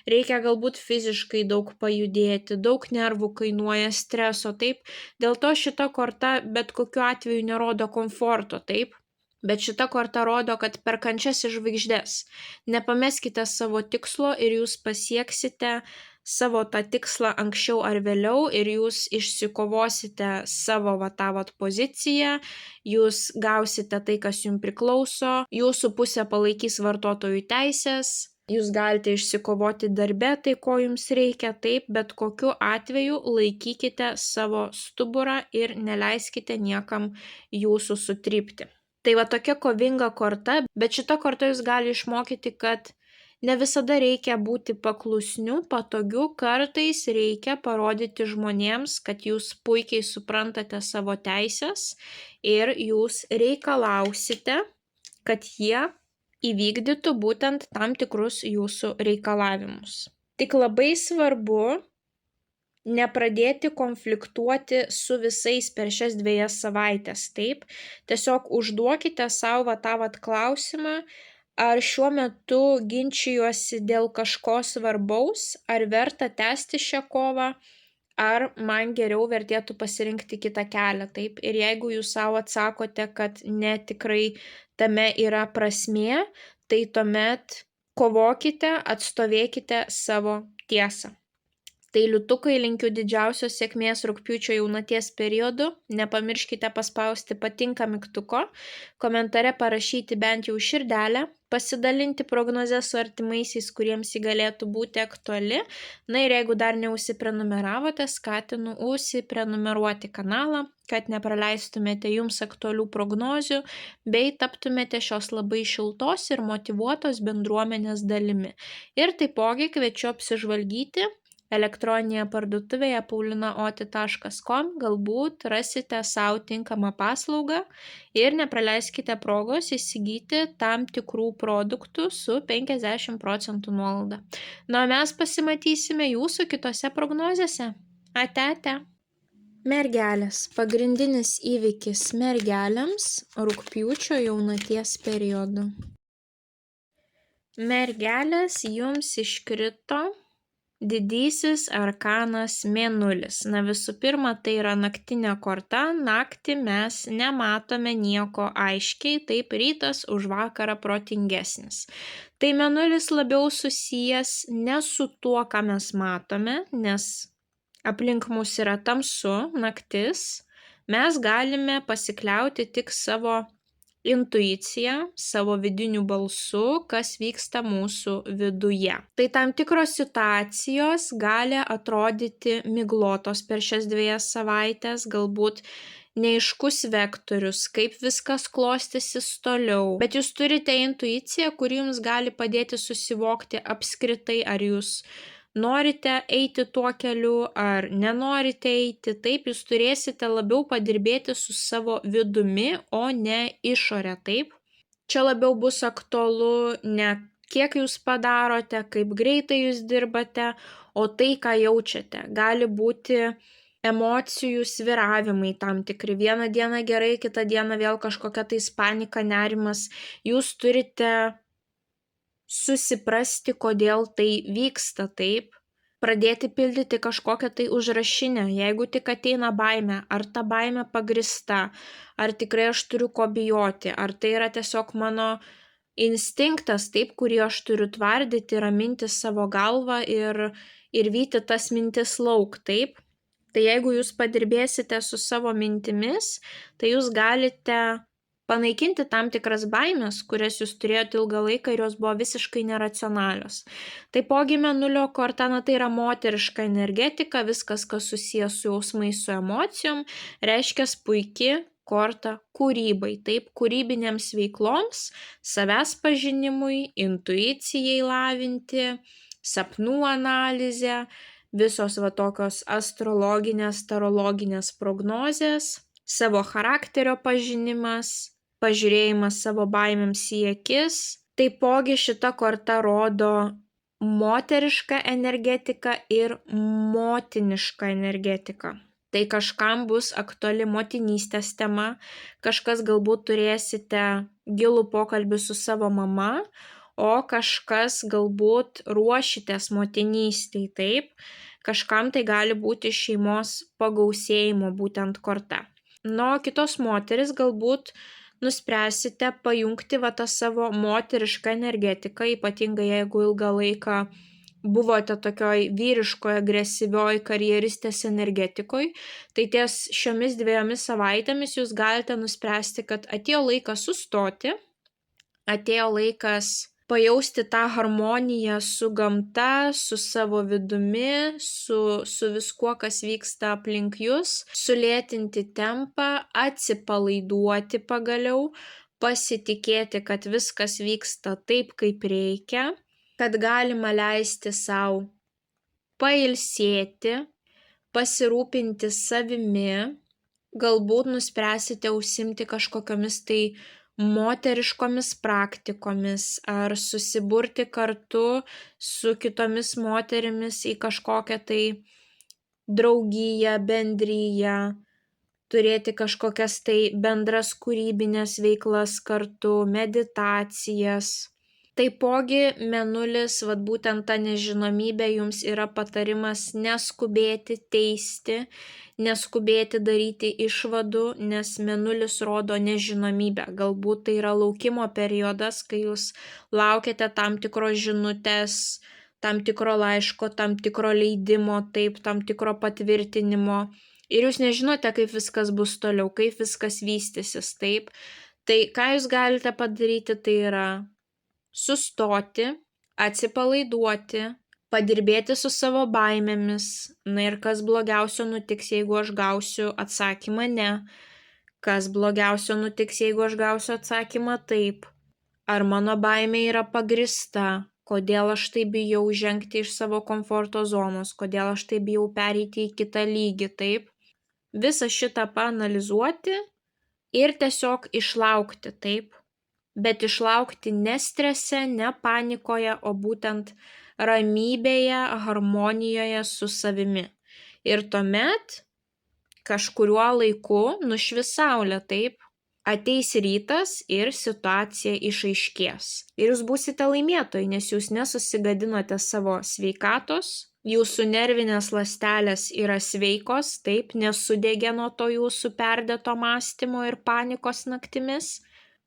reikia galbūt fiziškai daug pajudėti, daug nervų kainuoja, streso, taip. Dėl to šita korta bet kokiu atveju nerodo komforto, taip. Bet šita korta rodo, kad per kančias ir žvaigždes nepameskite savo tikslo ir jūs pasieksite savo tą tikslą anksčiau ar vėliau ir jūs išsikovosite savo poziciją, jūs gausite tai, kas jums priklauso, jūsų pusė palaikys vartotojų teisės, jūs galite išsikovoti darbe tai, ko jums reikia, taip, bet kokiu atveju laikykite savo stuburą ir neleiskite niekam jūsų sutrypti. Tai tokia kovinga korta, bet šita korta jūs gali išmokyti, kad Ne visada reikia būti paklusniu, patogiu, kartais reikia parodyti žmonėms, kad jūs puikiai suprantate savo teisės ir jūs reikalausite, kad jie įvykdytų būtent tam tikrus jūsų reikalavimus. Tik labai svarbu nepradėti konfliktuoti su visais per šias 2 savaites, taip? Tiesiog užduokite sau tą klausimą, ar šiuo metu ginčijuosi dėl kažko svarbaus, ar verta tęsti šią kovą, ar man geriau vertėtų pasirinkti kitą kelią, taip? Ir jeigu jūs sau atsakote, kad ne, tikrai tame yra prasmė, tai tuomet kovokite, atstovėkite savo tiesą. Tai liūtukai, linkiu didžiausios sėkmės rugpjūčio jaunaties periodu. Nepamirškite paspausti patinka mygtuko, komentare parašyti bent jau širdelę, pasidalinti prognozę su artimaisiais, kuriems ji galėtų būti aktuali. Na ir jeigu dar neužsiprenumeravote, skatinu užsiprenumeruoti kanalą, kad nepraleistumėte jums aktualių prognozių, bei taptumėte šios labai šiltos ir motyvuotos bendruomenės dalimi. Ir taipogi kviečiu apsižvalgyti elektroninėje parduotuvėje paulinaoti.com, galbūt rasite sau tinkamą paslaugą ir nepraleiskite progos įsigyti tam tikrų produktų su 50% nuolaida. Na, mes pasimatysime jūsų kitose prognozėse. Ate. Mergelės. Pagrindinis įvykis mergelėms rugpjūčio jaunaties periodu. Mergelės, jums iškrito didysis arkanas Mėnulis. Na, visų pirma, tai yra naktinė korta, naktį mes nematome nieko aiškiai, taip rytas už vakarą protingesnis. Tai Mėnulis labiau susijęs ne su tuo, ką mes matome, nes aplink mus yra tamsu, naktis, mes galime pasikliauti tik savo intuicija, savo vidiniu balsu, kas vyksta mūsų viduje. Tai tam tikros situacijos gali atrodyti miglotos per šias 2 savaitės, galbūt neaiškus vektorius, kaip viskas klostysis toliau. Bet jūs turite intuiciją, kuri jums gali padėti susivokti apskritai, ar jūs norite eiti tuo keliu, ar nenorite eiti. Taip, jūs turėsite labiau padirbėti su savo vidumi, o ne išorė, taip. Čia labiau bus aktualu ne kiek jūs padarote, kaip greitai jūs dirbate, o tai, ką jaučiate. Gali būti emocijų svyravimai tam tikri. Vieną dieną gerai, kitą dieną vėl kažkokia tais panika, nerimas. Jūs turite susiprasti, kodėl tai vyksta, taip, pradėti pildyti kažkokią tai užrašinę, jeigu tik ateina baimė, ar ta baimė pagrįsta, ar tikrai aš turiu ko bijoti, ar tai yra tiesiog mano instinktas, taip, kurį aš turiu tvardyti, raminti savo galvą ir vyti tas mintis lauk, taip. Tai jeigu jūs padirbėsite su savo mintimis, tai jūs galite panaikinti tam tikras baimės, kurias jūs turėjote ilgą laiką ir jos buvo visiškai neracionalios. Taipogi Mėnulio korta, tai yra moteriška energetika, viskas, kas susijęs su jausmais, su emocijom, reiškia puiki korta kūrybai, taip, kūrybinėms veikloms, savęs pažinimui, intuicijai lavinti, sapnų analizė, visos tokios astrologinės, tarologinės prognozės, savo charakterio pažinimas, pažiūrėjimas savo baimėms į akis. Taipogi šita korta rodo moterišką energetiką ir motinišką energetiką. Tai kažkam bus aktuali motinystės tema, kažkas galbūt turėsite gilų pokalbį su savo mama, o kažkas galbūt ruošitės motinystei, taip. Kažkam tai gali būti šeimos pagausėjimo būtent korta. Nu, kitos moteris galbūt nuspręsite pajungti tą savo moterišką energetiką, ypatingai jeigu ilgą laiką buvote tokioj vyriškoje, agresyvioj karjeristės energetikoj, tai ties šiomis 2 savaitėmis jūs galite nuspręsti, kad atėjo laikas sustoti, atėjo laikas pajausti tą harmoniją su gamta, su savo vidumi, su viskuo, kas vyksta aplink jūs, sulėtinti tempą, atsipalaiduoti pagaliau, pasitikėti, kad viskas vyksta taip, kaip reikia, kad galima leisti sau pailsėti, pasirūpinti savimi, galbūt nuspręsite užsiimti kažkokiamis tai moteriškomis praktikomis ar susiburti kartu su kitomis moterimis į kažkokią tai draugiją, bendriją, turėti kažkokias tai bendras kūrybinės veiklas kartu, meditacijas. Taipogi mėnulis, vat būtent ta nežinomybė jums yra patarimas neskubėti teisti, neskubėti daryti išvadų, nes mėnulis rodo nežinomybę. Galbūt tai yra laukimo periodas, kai jūs laukiate tam tikros žinutės, tam tikro laiško, tam tikro leidimo, taip, tam tikro patvirtinimo. Ir jūs nežinote, kaip viskas bus toliau, kaip viskas vystysis, taip. Tai ką jūs galite padaryti, tai yra sustoti, atsipalaiduoti, padirbėti su savo baimėmis. Na ir kas blogiausio nutiks, jeigu aš gausiu atsakymą ne? Kas blogiausio nutiks, jeigu aš gausiu atsakymą taip? Ar mano baimė yra pagrįsta? Kodėl aš tai bijau žengti iš savo komforto zonos? Kodėl aš tai bijau pereiti į kitą lygį, taip? Visą šitą paanalizuoti ir tiesiog išlaukti, taip? Bet išlaukti ne strese, ne panikoje, o būtent ramybėje, harmonijoje su savimi. Ir tuomet kažkuriuo laiku nušvis saulė, taip, ateis rytas ir situacija išaiškės. Ir jūs būsite laimėtojai, nes jūs nesusigadinote savo sveikatos, jūsų nervinės ląstelės yra sveikos, taip, nesudegė nuo to jūsų perdėto mąstymo ir panikos naktimis.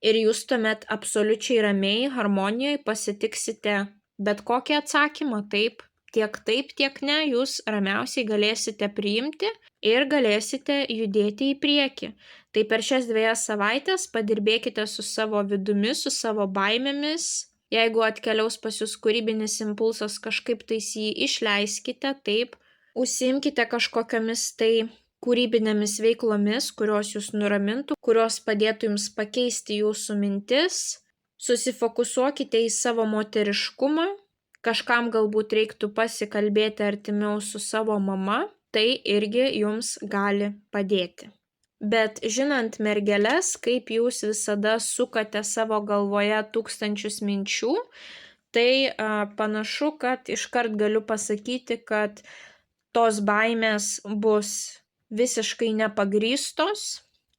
Ir jūs tuomet absoliučiai ramiai, harmonijoje pasitiksite bet kokį atsakymą, taip, tiek ne, jūs ramiausiai galėsite priimti ir galėsite judėti į priekį. Tai per šias 2 savaitės padirbėkite su savo vidumi, su savo baimėmis. Jeigu atkeliaus pas jūs kūrybinis impulsas, kažkaip tais jį išleiskite, taip, užsiimkite kažkokiamis tai kūrybinėmis veiklomis, kurios jūs nuramintų, kurios padėtų jums pakeisti jūsų mintis, susifokusuokite į savo moteriškumą, kažkam galbūt reiktų pasikalbėti artimiau su savo mama, tai irgi jums gali padėti. Bet žinant mergeles, kaip jūs visada sukate savo galvoje tūkstančius minčių, tai panašu, kad iškart galiu pasakyti, kad tos baimės bus visiškai nepagrįstos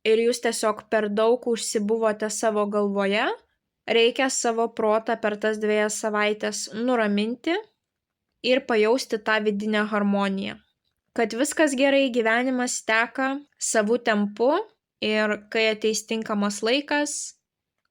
ir jūs tiesiog per daug užsibuvote savo galvoje, reikia savo protą per tas 2 savaitės nuraminti ir pajausti tą vidinę harmoniją. Kad viskas gerai, gyvenimas teka savu tempu ir kai ateis tinkamas laikas,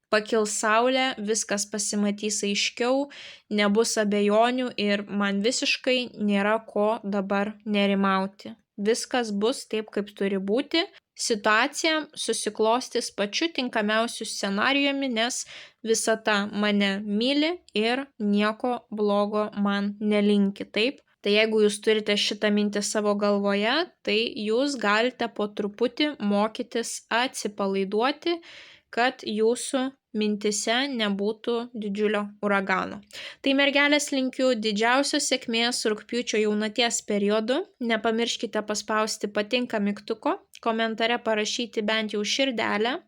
pakils saulė, viskas pasimatys aiškiau, nebus abejonių ir man visiškai nėra ko dabar nerimauti. Viskas bus taip, kaip turi būti. Situacija susiklostys pačiu tinkamiausiu scenarijumi, nes visata mane myli ir nieko blogo man nelinki, taip? Tai jeigu jūs turite šitą mintį savo galvoje, tai jūs galite po truputį mokytis atsipalaiduoti, kad jūsų mintise nebūtų didžiulio uragano. Tai mergelės linkiu didžiausios sėkmės rugpjūčio jaunaties periodu. Nepamirškite paspausti patinka mygtuko, komentare parašyti bent jau širdelę,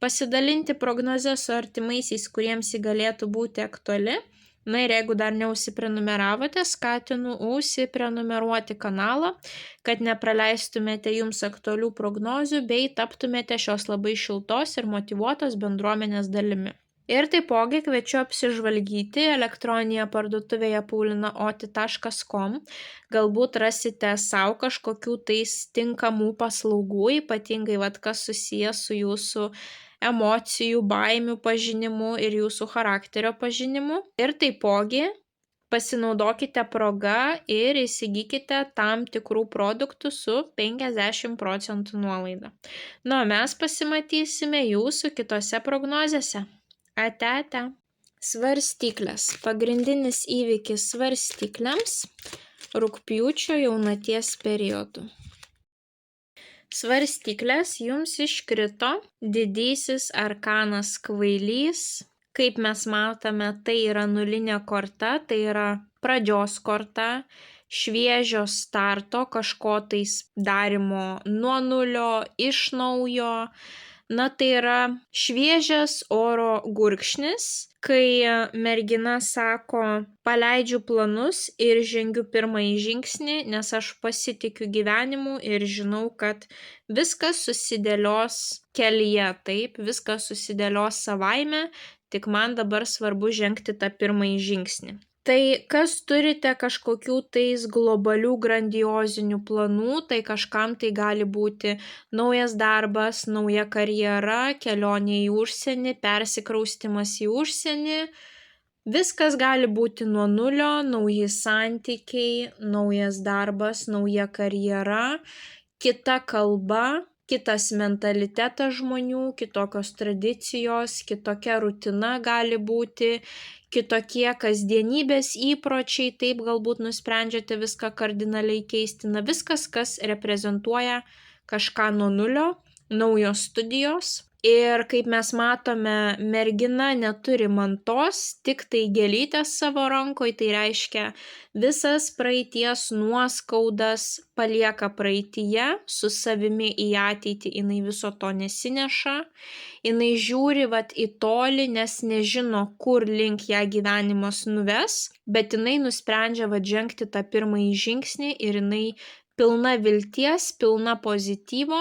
pasidalinti prognozę su artimaisiais, kuriems ji galėtų būti aktuali. Na ir jeigu dar neužsiprenumeravote, skatinu užsiprenumeruoti kanalą, kad nepraleistumėte jums aktualių prognozių bei taptumėte šios labai šiltos ir motyvuotos bendruomenės dalimi. Ir taipogi kviečiu apsižvalgyti elektroninėje parduotuvėje paulinaoti.com. Galbūt rasite savo kažkokių tais tinkamų paslaugų, ypatingai kas susijęs su jūsų emocijų, baimių pažinimu ir jūsų charakterio pažinimu. Ir taipogi pasinaudokite proga ir įsigykite tam tikrų produktų su 50% nuolaida. Na, o mes pasimatysime jūsų kitose prognozėse. Ate. Svarstyklės. Pagrindinis įvykis svarstyklėms rugpjūčio jaunaties periodu. Svarstyklės jums iškrito didysis arkanas Kvailys, Kaip mes matome, tai yra nulinė korta, tai yra pradžios korta, šviežio starto, kažko tais darimo nuo nulio, iš naujo. Na, tai yra šviežias oro gurkšnis, kai mergina sako, paleidžiu planus ir žengiu pirmąjį žingsnį, nes aš pasitikiu gyvenimu ir žinau, kad viskas susidėlios kelyje, taip, viskas susidėlios savaime, tik man dabar svarbu žengti tą pirmąjį žingsnį. Tai kas turite kažkokių tais globalių grandiozinių planų, tai kažkam tai gali būti naujas darbas, nauja karjera, kelionė į užsienį, persikraustymas į užsienį. Viskas gali būti nuo nulio, nauji santykiai, naujas darbas, nauja karjera, kita kalba, kitas mentalitetas žmonių, kitokios tradicijos, kitokia rutina gali būti, kitokie kasdienybės įpročiai, taip galbūt nusprendžiate viską kardinaliai keisti. Na, viskas, kas reprezentuoja kažką nuo nulio, naujos studijos. Ir kaip mes matome, mergina neturi mantos, tik tai gėlytės savo rankoje, tai reiškia visas praeities nuoskaudas palieka praeityje, su savimi į ateitį jinai viso to nesineša, jinai žiūri į tolį, nes nežino, kur link ją gyvenimas nuves, bet jinai nusprendžia žengti tą pirmąjį žingsnį ir jinai pilna vilties, pilna pozityvo.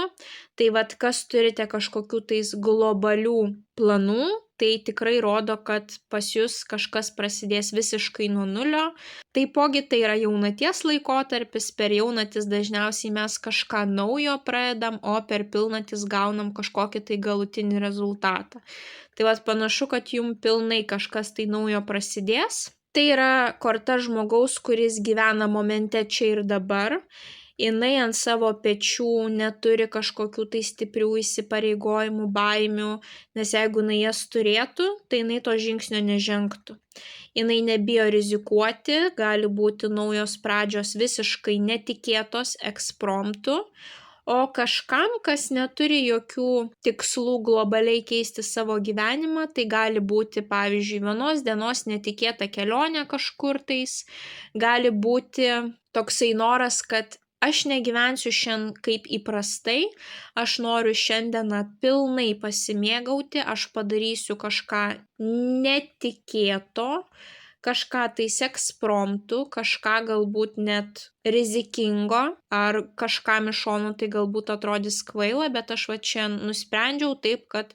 Tai kas turite kažkokių tais globalių planų, tai tikrai rodo, kad pas jūs kažkas prasidės visiškai nuo nulio. Taipogi tai yra jaunaties laikotarpis, per jaunatis dažniausiai mes kažką naujo pradedam, o per pilnatis gaunam kažkokį tai galutinį rezultatą. Tai panašu, kad jums pilnai kažkas tai naujo prasidės. Tai yra korta žmogaus, kuris gyvena momente čia ir dabar. Jinai ant savo pečių neturi kažkokių tai stiprių įsipareigojimų, baimių, nes jeigu jinai jas turėtų, tai jinai to žingsnio nežengtų. Jinai nebijo rizikuoti, gali būti naujos pradžios visiškai netikėtos ekspromtu, o kažkam, kas neturi jokių tikslų globaliai keisti savo gyvenimą, tai gali būti, pavyzdžiui, vienos dienos netikėta kelionė kažkur tais, gali būti toksai noras, kad aš negyvensiu šiandien kaip įprastai, aš noriu šiandieną pilnai pasimėgauti, aš padarysiu kažką netikėto, kažką tais ekspromtu, kažką galbūt net rizikingo, ar kažkam iš šonų tai galbūt atrodys kvaila, bet aš čia nusprendžiau taip, kad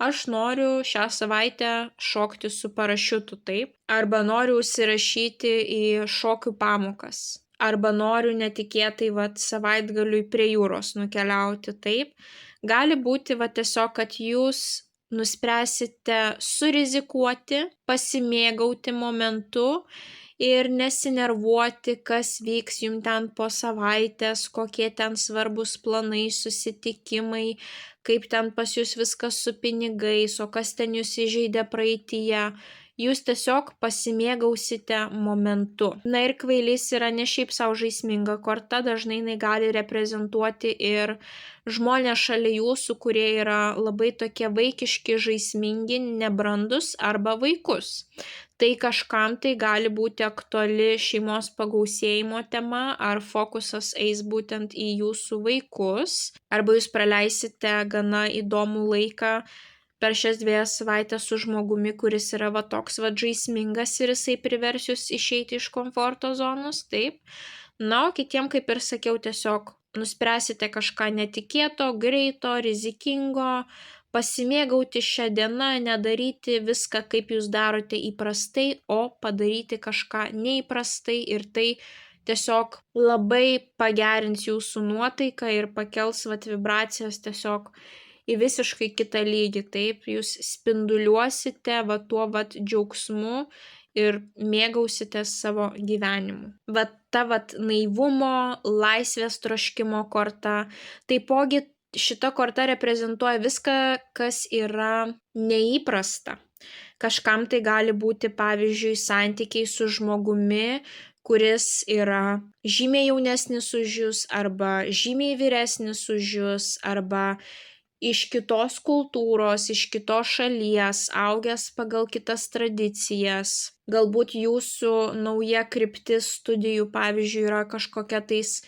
aš noriu šią savaitę šokti su parašiutu, taip, arba noriu užsirašyti į šokių pamokas. Arba noriu netikėtai savaitgaliui prie jūros nukeliauti, taip. Gali būti tiesiog, kad jūs nuspręsite surizikuoti, pasimėgauti momentu ir nesinervuoti, kas vyks jums ten po savaitės, kokie ten svarbus planai, susitikimai, kaip ten pas jūs viskas su pinigais, o kas ten jūs įžeidė praeityje. Jūs tiesiog pasimėgausite momentu. Na ir kvailys yra ne šiaip savo žaisminga korta, dažnai jinai gali reprezentuoti ir žmonės šalia jūsų, kurie yra labai tokie vaikiški, žaismingi, nebrandus arba vaikus. Tai kažkam tai gali būti aktuali šeimos pagausėjimo tema, ar fokusas eis būtent į jūsų vaikus, arba jūs praleisite gana įdomų laiką per šias 2 savaitės su žmogumi, kuris yra toks žaismingas ir jisai privers jūs išeiti iš komforto zonos, taip. Na, o kitiem, kaip ir sakiau, tiesiog nuspręsite kažką netikėto, greito, rizikingo, pasimėgauti šią dieną, nedaryti viską, kaip jūs darote įprastai, o padaryti kažką neįprastai ir tai tiesiog labai pagerins jūsų nuotaiką ir pakels vibracijas tiesiog į visiškai kitą lygį, taip, jūs spinduliuosite tuo džiaugsmu ir mėgausitės savo gyvenimu. Ta naivumo, laisvės troškimo korta. Taipogi šita korta reprezentuoja viską, kas yra neįprasta. Kažkam tai gali būti, pavyzdžiui, santykiai su žmogumi, kuris yra žymiai jaunesnis už jūs, arba žymiai vyresnis už jūs, arba iš kitos kultūros, iš kitos šalies, augęs pagal kitas tradicijas. Galbūt jūsų nauja kryptis studijų, pavyzdžiui, yra kažkokia tais,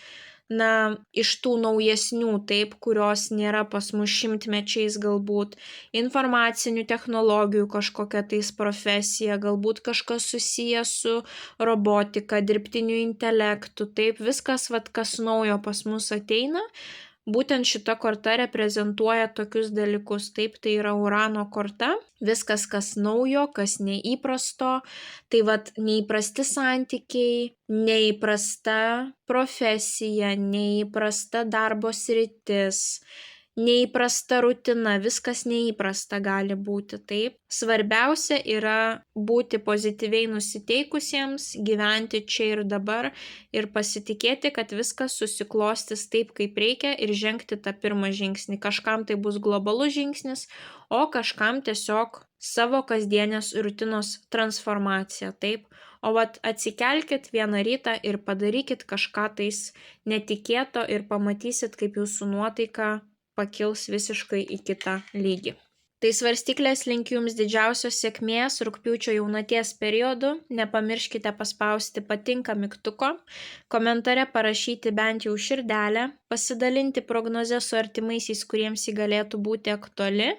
iš tų naujesnių, taip, kurios nėra pas mus šimtmečiais galbūt, informacinių technologijų kažkokia tais profesija, galbūt kažkas susijęs su robotika, dirbtiniu intelektu, taip, viskas, kas naujo pas mus ateina. Būtent šita korta reprezentuoja tokius dalykus, taip, tai yra Urano korta, viskas, kas naujo, kas neįprasto, tai neįprasti santykiai, neįprasta profesija, neįprasta darbo sritis, neįprasta rutina, viskas neįprasta gali būti, taip. Svarbiausia yra būti pozityviai nusiteikusiems, gyventi čia ir dabar ir pasitikėti, kad viskas susiklostys taip, kaip reikia ir žengti tą pirmą žingsnį. Kažkam tai bus globalus žingsnis, o kažkam tiesiog savo kasdienės rutinos transformacija, taip. O atsikelkit vieną rytą ir padarykit kažką tais netikėto ir pamatysit, kaip jūsų nuotaika pakils visiškai į kitą lygį. Tai svarstyklės, linkiu Jums didžiausios sėkmės rugpjūčio jaunaties periodu. Nepamirškite paspausti patinka mygtuko, komentare parašyti bent jau širdelę, pasidalinti prognozę su artimaisiais, kuriems ji galėtų būti aktuali.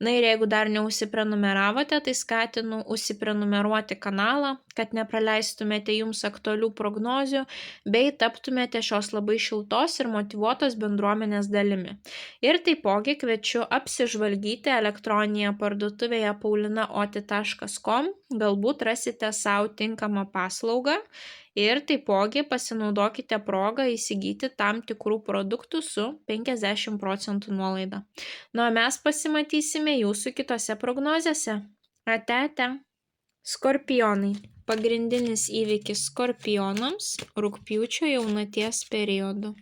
Ir jeigu dar neužsiprenumeravote, tai skatinu užsiprenumeruoti kanalą, kad nepraleistumėte Jums aktualių prognozių, bei taptumėte šios labai šiltos ir motyvuotos bendruomenės dalimi. Ir taipogi kviečiu apsižvalgyti elektroninėje parduotuvėje paulinaoti.com, galbūt rasite savo tinkamą paslaugą ir taipogi pasinaudokite progą įsigyti tam tikrų produktų su 50% nuolaida. O mes pasimatysime jūsų kitose prognozėse. Ate. Skorpionai. Pagrindinis įvykis skorpionams rugpjūčio jaunaties periodu.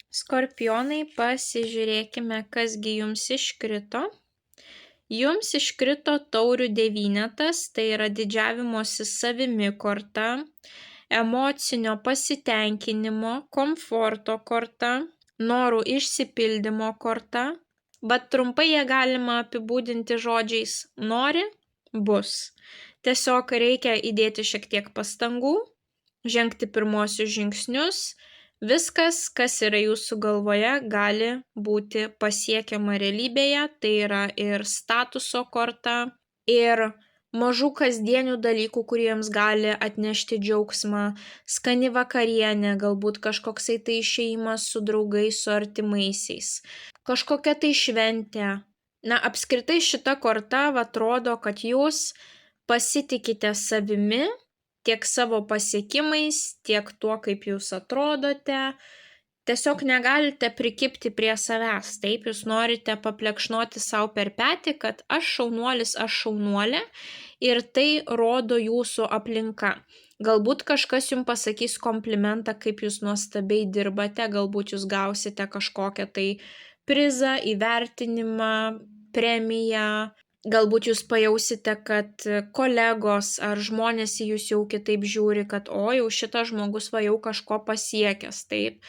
Skorpionai, pasižiūrėkime, kasgi jums iškrito. Jums iškrito taurių devynetas, tai yra didžiavimosi savimi korta, emocinio pasitenkinimo, komforto korta, norų išsipildymo korta. Bet trumpai ją galima apibūdinti žodžiais nori, bus. Tiesiog reikia įdėti šiek tiek pastangų, žengti pirmosius žingsnius. Viskas, kas yra jūsų galvoje, gali būti pasiekiama realybėje, tai yra ir statuso korta, ir mažų kasdienių dalykų, kuriems gali atnešti džiaugsmą, skani vakarienė, galbūt kažkoksai tai išėjimas su draugais, su artimaisiais, kažkokia tai šventė. Apskritai šita korta atrodo, kad jūs pasitikite savimi, tiek savo pasiekimais, tiek tuo, kaip jūs atrodote. Tiesiog negalite prikibti prie savęs, taip, jūs norite paplekšnoti savo per petį, kad aš šaunuolis, aš šaunuolė, ir tai rodo jūsų aplinka. Galbūt kažkas jums pasakys komplimentą, kaip jūs nuostabiai dirbate, galbūt jūs gausite kažkokią tai prizą, įvertinimą, premiją. Galbūt jūs pajausite, kad kolegos ar žmonės į jūs jau kitaip žiūri, kad jau šitas žmogus jau kažko pasiekęs, taip.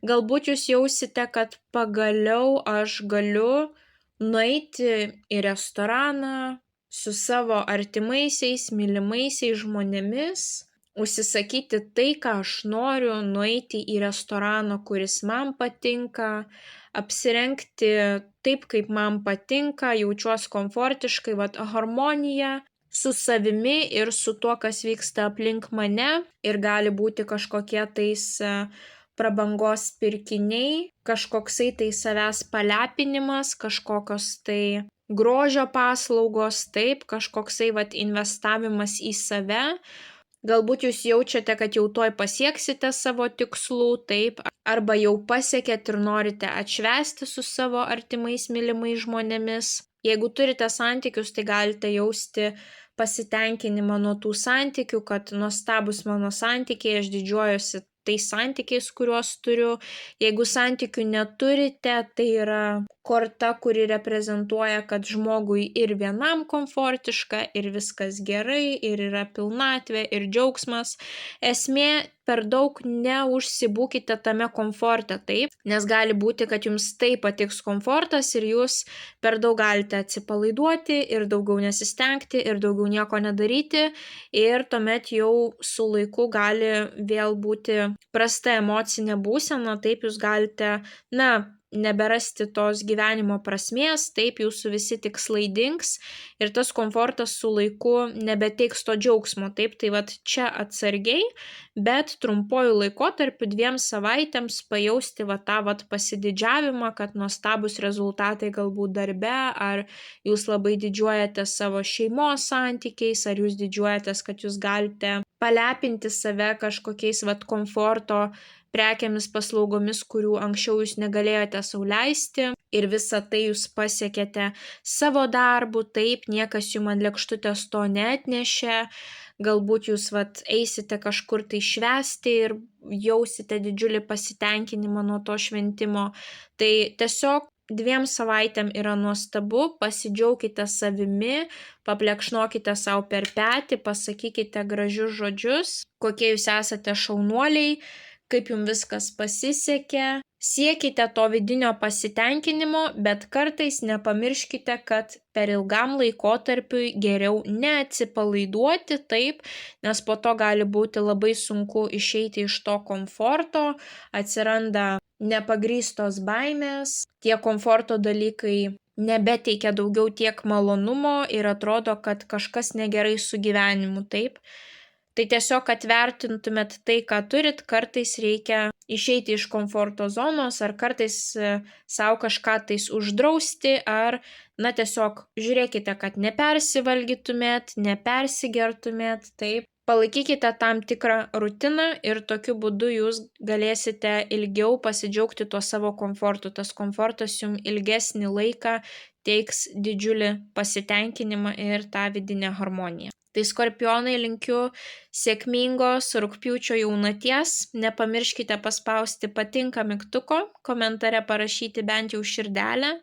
Galbūt jūs jausite, kad pagaliau aš galiu nueiti į restoraną su savo artimaisiais, mylimaisiais žmonėmis, užsisakyti tai, ką aš noriu, nueiti į restoraną, kuris man patinka, apsirengti taip, kaip man patinka, jaučiuosi komfortiškai, harmonija su savimi ir su tuo, kas vyksta aplink mane, ir gali būti kažkokie tais prabangos pirkiniai, kažkoksai tai savęs palepinimas, kažkokios tai grožio paslaugos, taip, kažkoksai investavimas į save. Galbūt jūs jaučiate, kad jau tuoj pasieksite savo tikslų, taip, arba jau pasiekėt ir norite atšvęsti su savo artimais mylimais žmonėmis. Jeigu turite santykius, tai galite jausti pasitenkinimą nuo tų santykių, kad nuostabus mano santykiai, aš didžiuojuosi tais santykiais, kuriuos turiu. Jeigu santykių neturite, tai yra korta, kuri reprezentuoja, kad žmogui ir vienam komfortiška, ir viskas gerai, ir yra pilnatvė, ir džiaugsmas. Esmė, per daug neužsibūkite tame komforte, taip, nes gali būti, kad jums taip patiks komfortas ir jūs per daug galite atsipalaiduoti ir daugiau nesistengti ir daugiau nieko nedaryti ir tuomet jau su laiku gali vėl būti prasta emocinė būsena, taip jūs galite, neberasti tos gyvenimo prasmės, taip jūsų visi tikslai dings ir tas komfortas su laiku nebeteiks to džiaugsmo, taip, tai vat čia atsargiai, bet trumpuoju laikotarpiu 2 savaitėms pajausti tą pasididžiavimą, kad nuostabus rezultatai galbūt darbe, ar jūs labai didžiuojate savo šeimos santykiais, ar jūs didžiuojatės, kad jūs galite palepinti save kažkokiais komforto prekėmis, paslaugomis, kurių anksčiau jūs negalėjote sau leisti ir visą tai jūs pasiekėte savo darbu, taip, niekas jums ant lėkštutės to neatnešė, galbūt jūs eisite kažkur tai švęsti ir jausite didžiulį pasitenkinimą nuo to šventimo, tai tiesiog 2 savaitėm yra nuostabu, pasidžiaukite savimi, paplekšnokite savo per petį, pasakykite gražius žodžius, kokie jūs esate šaunuoliai, kaip jums viskas pasisekė, siekite to vidinio pasitenkinimo, bet kartais nepamirškite, kad per ilgam laikotarpiui geriau neatsipalaiduoti, taip, nes po to gali būti labai sunku išeiti iš to komforto, atsiranda nepagrįstos baimės, tie komforto dalykai nebeteikia daugiau tiek malonumo ir atrodo, kad kažkas negerai su gyvenimu, taip. Tai tiesiog atvertintumėt tai, ką turit, kartais reikia išeiti iš komforto zonos, ar kartais savo kažką tais uždrausti, ar, tiesiog žiūrėkite, kad nepersivalgytumėt, nepersigertumėt, taip. Palaikykite tam tikrą rutiną ir tokiu būdu jūs galėsite ilgiau pasidžiaugti tuo savo komfortu. Tas komfortas jums ilgesnį laiką teiks didžiulį pasitenkinimą ir tą vidinę harmoniją. Tai skorpionai, linkiu sėkmingos rugpjūčio jaunaties, nepamirškite paspausti patinka mygtuko, komentare parašyti bent jau širdelę,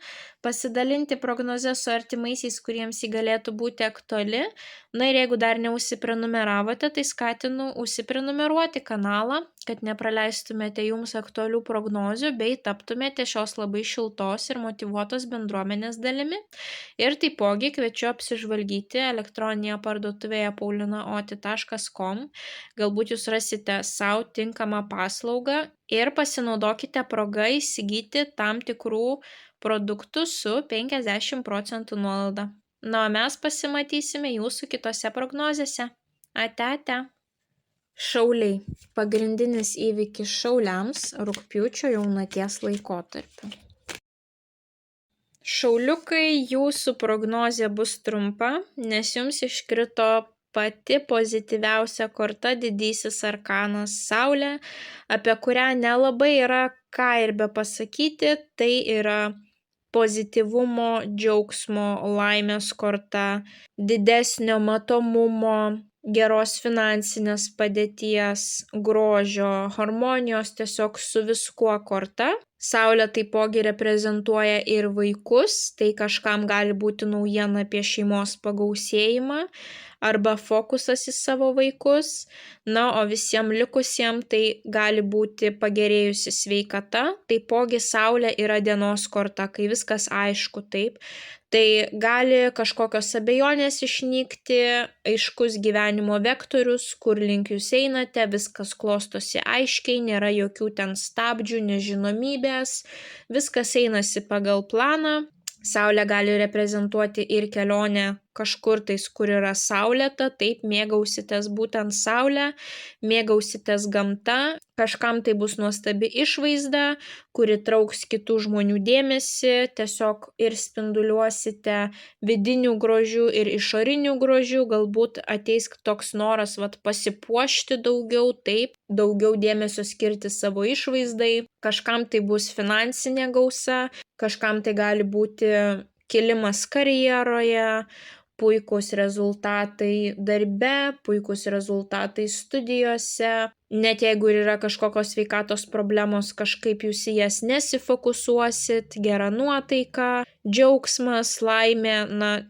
pasidalinti prognozę su artimaisiais, kuriems ji galėtų būti aktuali. Ir jeigu dar neužsiprenumeravote, tai skatinu užsiprenumeruoti kanalą, kad nepraleistumėte jums aktualių prognozių bei taptumėte šios labai šiltos ir motyvuotos bendruomenės dalimi. Ir taipogi kviečiu apsižvalgyti elektroninėje parduotuvėje paulinaoti.com. Galbūt jūs rasite savo tinkamą paslaugą ir pasinaudokite progą įsigyti tam tikrų produktų su 50% nuolaida. O mes pasimatysime jūsų kitose prognozėse. Ate. Šauliai. Pagrindinis įvykis šauliams rugpjūčio jaunaties laikotarpiu. Šauliukai, jūsų prognozė bus trumpa, nes jums iškrito pati pozityviausia korta, didysis arkanas Saulė, apie kurią nelabai yra ką ir be pasakyti, tai yra pozityvumo, džiaugsmo, laimės korta, didesnio matomumo, geros finansinės padėties, grožio, harmonijos tiesiog su viskuo korta. Saulė taipogi reprezentuoja ir vaikus, tai kažkam gali būti naujiena apie šeimos pagausėjimą arba fokusas į savo vaikus, o visiems likusiems tai gali būti pagerėjusi sveikata, taipogi Saulė yra dienos korta, kai viskas aišku, taip. Tai gali kažkokios abejonės išnykti, aiškus gyvenimo vektorius, kur link jūs einate, viskas klostosi aiškiai, nėra jokių ten stabdžių, nežinomybės, viskas einasi pagal planą. Saulė gali reprezentuoti ir kelionę kažkur tais, kur yra saulėta, taip, mėgausitės būtent saulę, mėgausitės gamta, kažkam tai bus nuostabi išvaizda, kuri trauks kitų žmonių dėmesį, tiesiog ir spinduliuosite vidinių grožių ir išorinių grožių, galbūt ateis toks noras pasipuošti daugiau, taip, daugiau dėmesio skirti savo išvaizdai, kažkam tai bus finansinė gausa, kažkam tai gali būti kilimas karjeroje, puikūs rezultatai darbe, puikūs rezultatai studijose. Net jeigu ir yra kažkokios sveikatos problemos, kažkaip jūs į jas nesifokusuosit, gera nuotaika, džiaugsmas, laimė,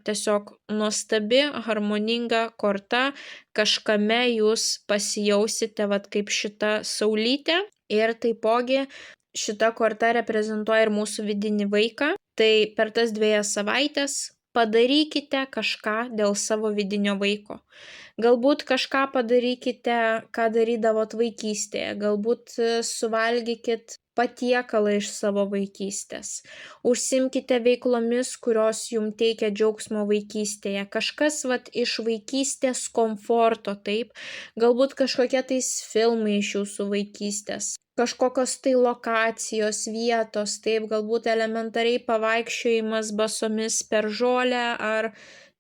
tiesiog nuostabi, harmoninga korta, kažkame jūs pasijausite kaip šita saulytė. Ir taipogi šita korta reprezentuoja ir mūsų vidinį vaiką. Tai per tas 2 savaites padarykite kažką dėl savo vidinio vaiko. Galbūt kažką padarykite, ką darydavot vaikystėje. Galbūt suvalgykit patiekalą iš savo vaikystės. Užsimkite veiklomis, kurios jums teikia džiaugsmo vaikystėje. Kažkas iš vaikystės komforto, taip. Galbūt kažkokie tais filmai iš jūsų vaikystės. Kažkokios tai lokacijos, vietos, taip, galbūt elementariai pavaikščiojimas basomis per žolę ar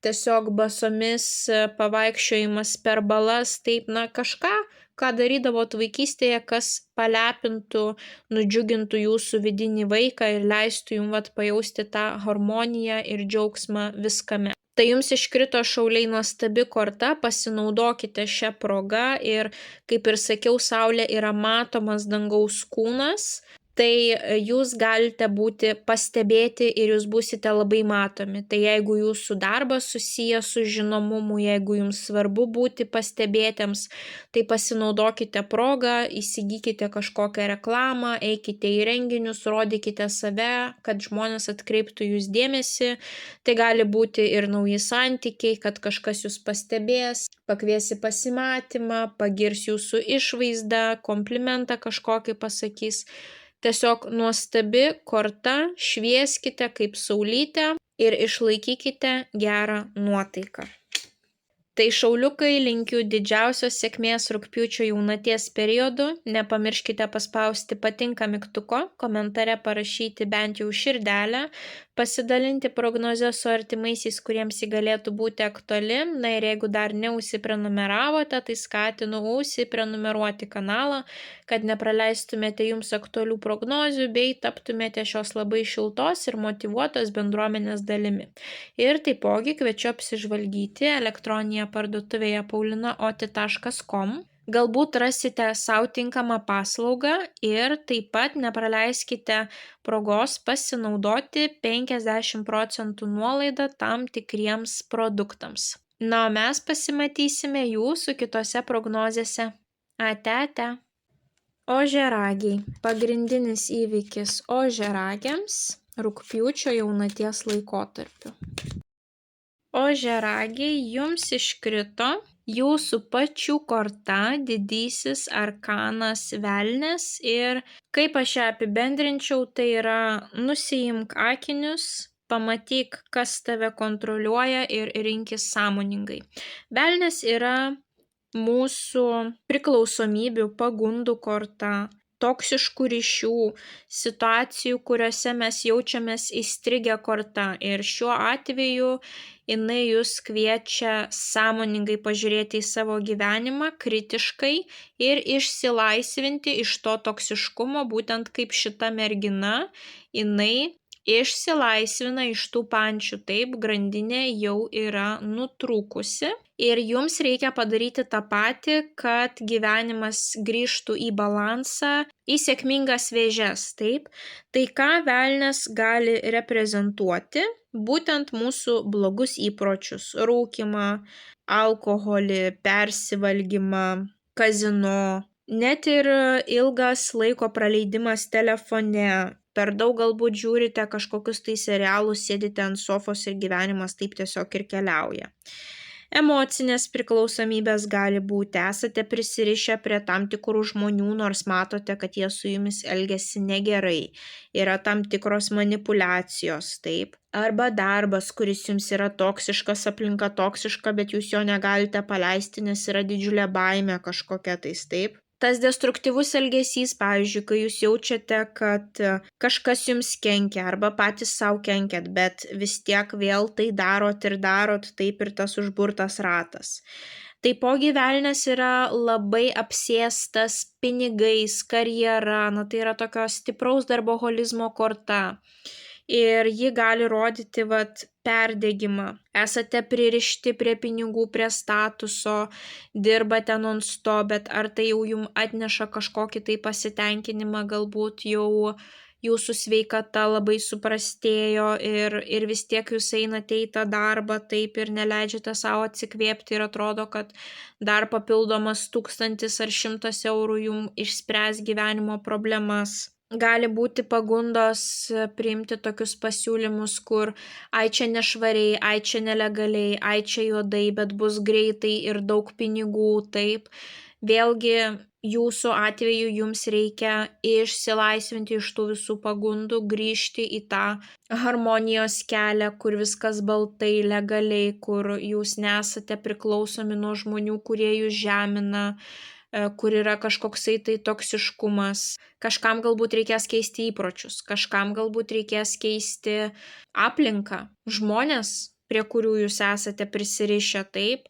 tiesiog basomis pavaikščiojimas per balas, taip, kažką, ką darydavot vaikystėje, kas palepintų, nudžiugintų jūsų vidinį vaiką ir leistų jums pajausti tą harmoniją ir džiaugsmą viskame. Tai jums iškrito šauliai nuostabi korta, pasinaudokite šią progą ir, kaip ir sakiau, Saulė yra matomas dangaus kūnas, tai jūs galite būti pastebėti ir jūs būsite labai matomi. Tai jeigu jūsų darbas susijęs su žinomumu, jeigu jums svarbu būti pastebėtiems, tai pasinaudokite progą, įsigykite kažkokią reklamą, eikite į renginius, rodykite save, kad žmonės atkreiptų jūs dėmesį. Tai gali būti ir nauji santykiai, kad kažkas jūs pastebės, pakvies į pasimatymą, pagirs jūsų išvaizdą, komplimentą kažkokį pasakys. Tiesiog nuostabi korta, švieskite kaip saulytė ir išlaikykite gerą nuotaiką. Tai šauliukai, linkiu didžiausios sėkmės rugpjūčio jaunaties periodu. Nepamirškite paspausti patinka mygtuko, komentare parašyti bent jau širdelę, pasidalinti prognozę su artimaisiais, kuriems ji galėtų būti aktuali. Ir jeigu dar neužsiprenumeravote, tai skatinu užsiprenumeruoti kanalą, kad nepraleistumėte jums aktualių prognozių bei taptumėte šios labai šiltos ir motyvuotos bendruomenės dalimi. Ir taipogi kviečiu apsižvalgyti elektroninėje parduotuvėje paulinaoti.com. Galbūt rasite savo tinkamą paslaugą ir taip pat nepraleiskite progos pasinaudoti 50% nuolaidą tam tikriems produktams. O mes pasimatysime jūsų kitose prognozėse. Ate. Ožiaragiai. Pagrindinis įvykis ožiaragiams rugpjūčio jaunaties laikotarpiu. Ožiaragiai, jums iškrito jūsų pačių korta, didysis arkanas velnias ir kaip aš ją apibendrinčiau, tai yra nusiimk akinius, pamatyk, kas tave kontroliuoja ir rinkis sąmoningai. Velnias yra mūsų priklausomybių, pagundų korta, toksiškų ryšių, situacijų, kuriuose mes jaučiamės įstrigę korta. Ir šiuo atveju jinai jūs kviečia sąmoningai pažiūrėti į savo gyvenimą, kritiškai ir išsilaisvinti iš to toksiškumo, būtent kaip šita mergina, jinai išsilaisvina iš tų pančių, taip, grandinė jau yra nutrūkusi ir jums reikia padaryti tą patį, kad gyvenimas grįžtų į balansą, į sėkmingas vėžes, taip. Tai ką velnias gali reprezentuoti? Būtent mūsų blogus įpročius, rūkymą, alkoholį, persivalgymą, kazino, net ir ilgas laiko praleidimas telefone. Per daug galbūt žiūrite kažkokius tai serialus, sėdite ant sofos ir gyvenimas taip tiesiog ir keliauja. Emocinės priklausomybės gali būti, esate prisirišę prie tam tikrų žmonių, nors matote, kad jie su jumis elgiasi negerai, yra tam tikros manipulacijos, taip. Arba darbas, kuris jums yra toksiškas, aplinka toksiška, bet jūs jo negalite paleisti, nes yra didžiulė baimė kažkokia tais, taip. Tas destruktyvus elgesys, pavyzdžiui, kai jūs jaučiate, kad kažkas jums kenkia arba patys savo kenkiat, bet vis tiek vėl tai darot, taip ir tas užburtas ratas. Taipogi velnias yra labai apsėstas pinigais, karjera, tai yra tokio stipraus darboholizmo korta. ir ji gali rodyti perdegimą. Esate pririšti prie pinigų, prie statuso, dirbate non-stop, bet ar tai jau jums atneša kažkokį tai pasitenkinimą, galbūt jau jūsų sveikata labai suprastėjo ir vis tiek jūs einate į tą darbą taip ir neleidžiate savo atsikvėpti ir atrodo, kad dar papildomas 1000 ar 100 eurų jums išspręs gyvenimo problemas. Gali būti pagundos priimti tokius pasiūlymus, kur ai čia nešvariai, ai čia nelegaliai, ai čia juodai, bet bus greitai ir daug pinigų, taip. Vėlgi, jūsų atveju jums reikia išsilaisvinti iš tų visų pagundų, grįžti į tą harmonijos kelią, kur viskas baltai, legaliai, kur jūs nesate priklausomi nuo žmonių, kurie jūs žemina, kur yra kažkoksai tai toksiškumas. Kažkam galbūt reikės keisti įpročius, kažkam galbūt reikės keisti aplinką, žmonės, prie kurių jūs esate prisirišę, taip.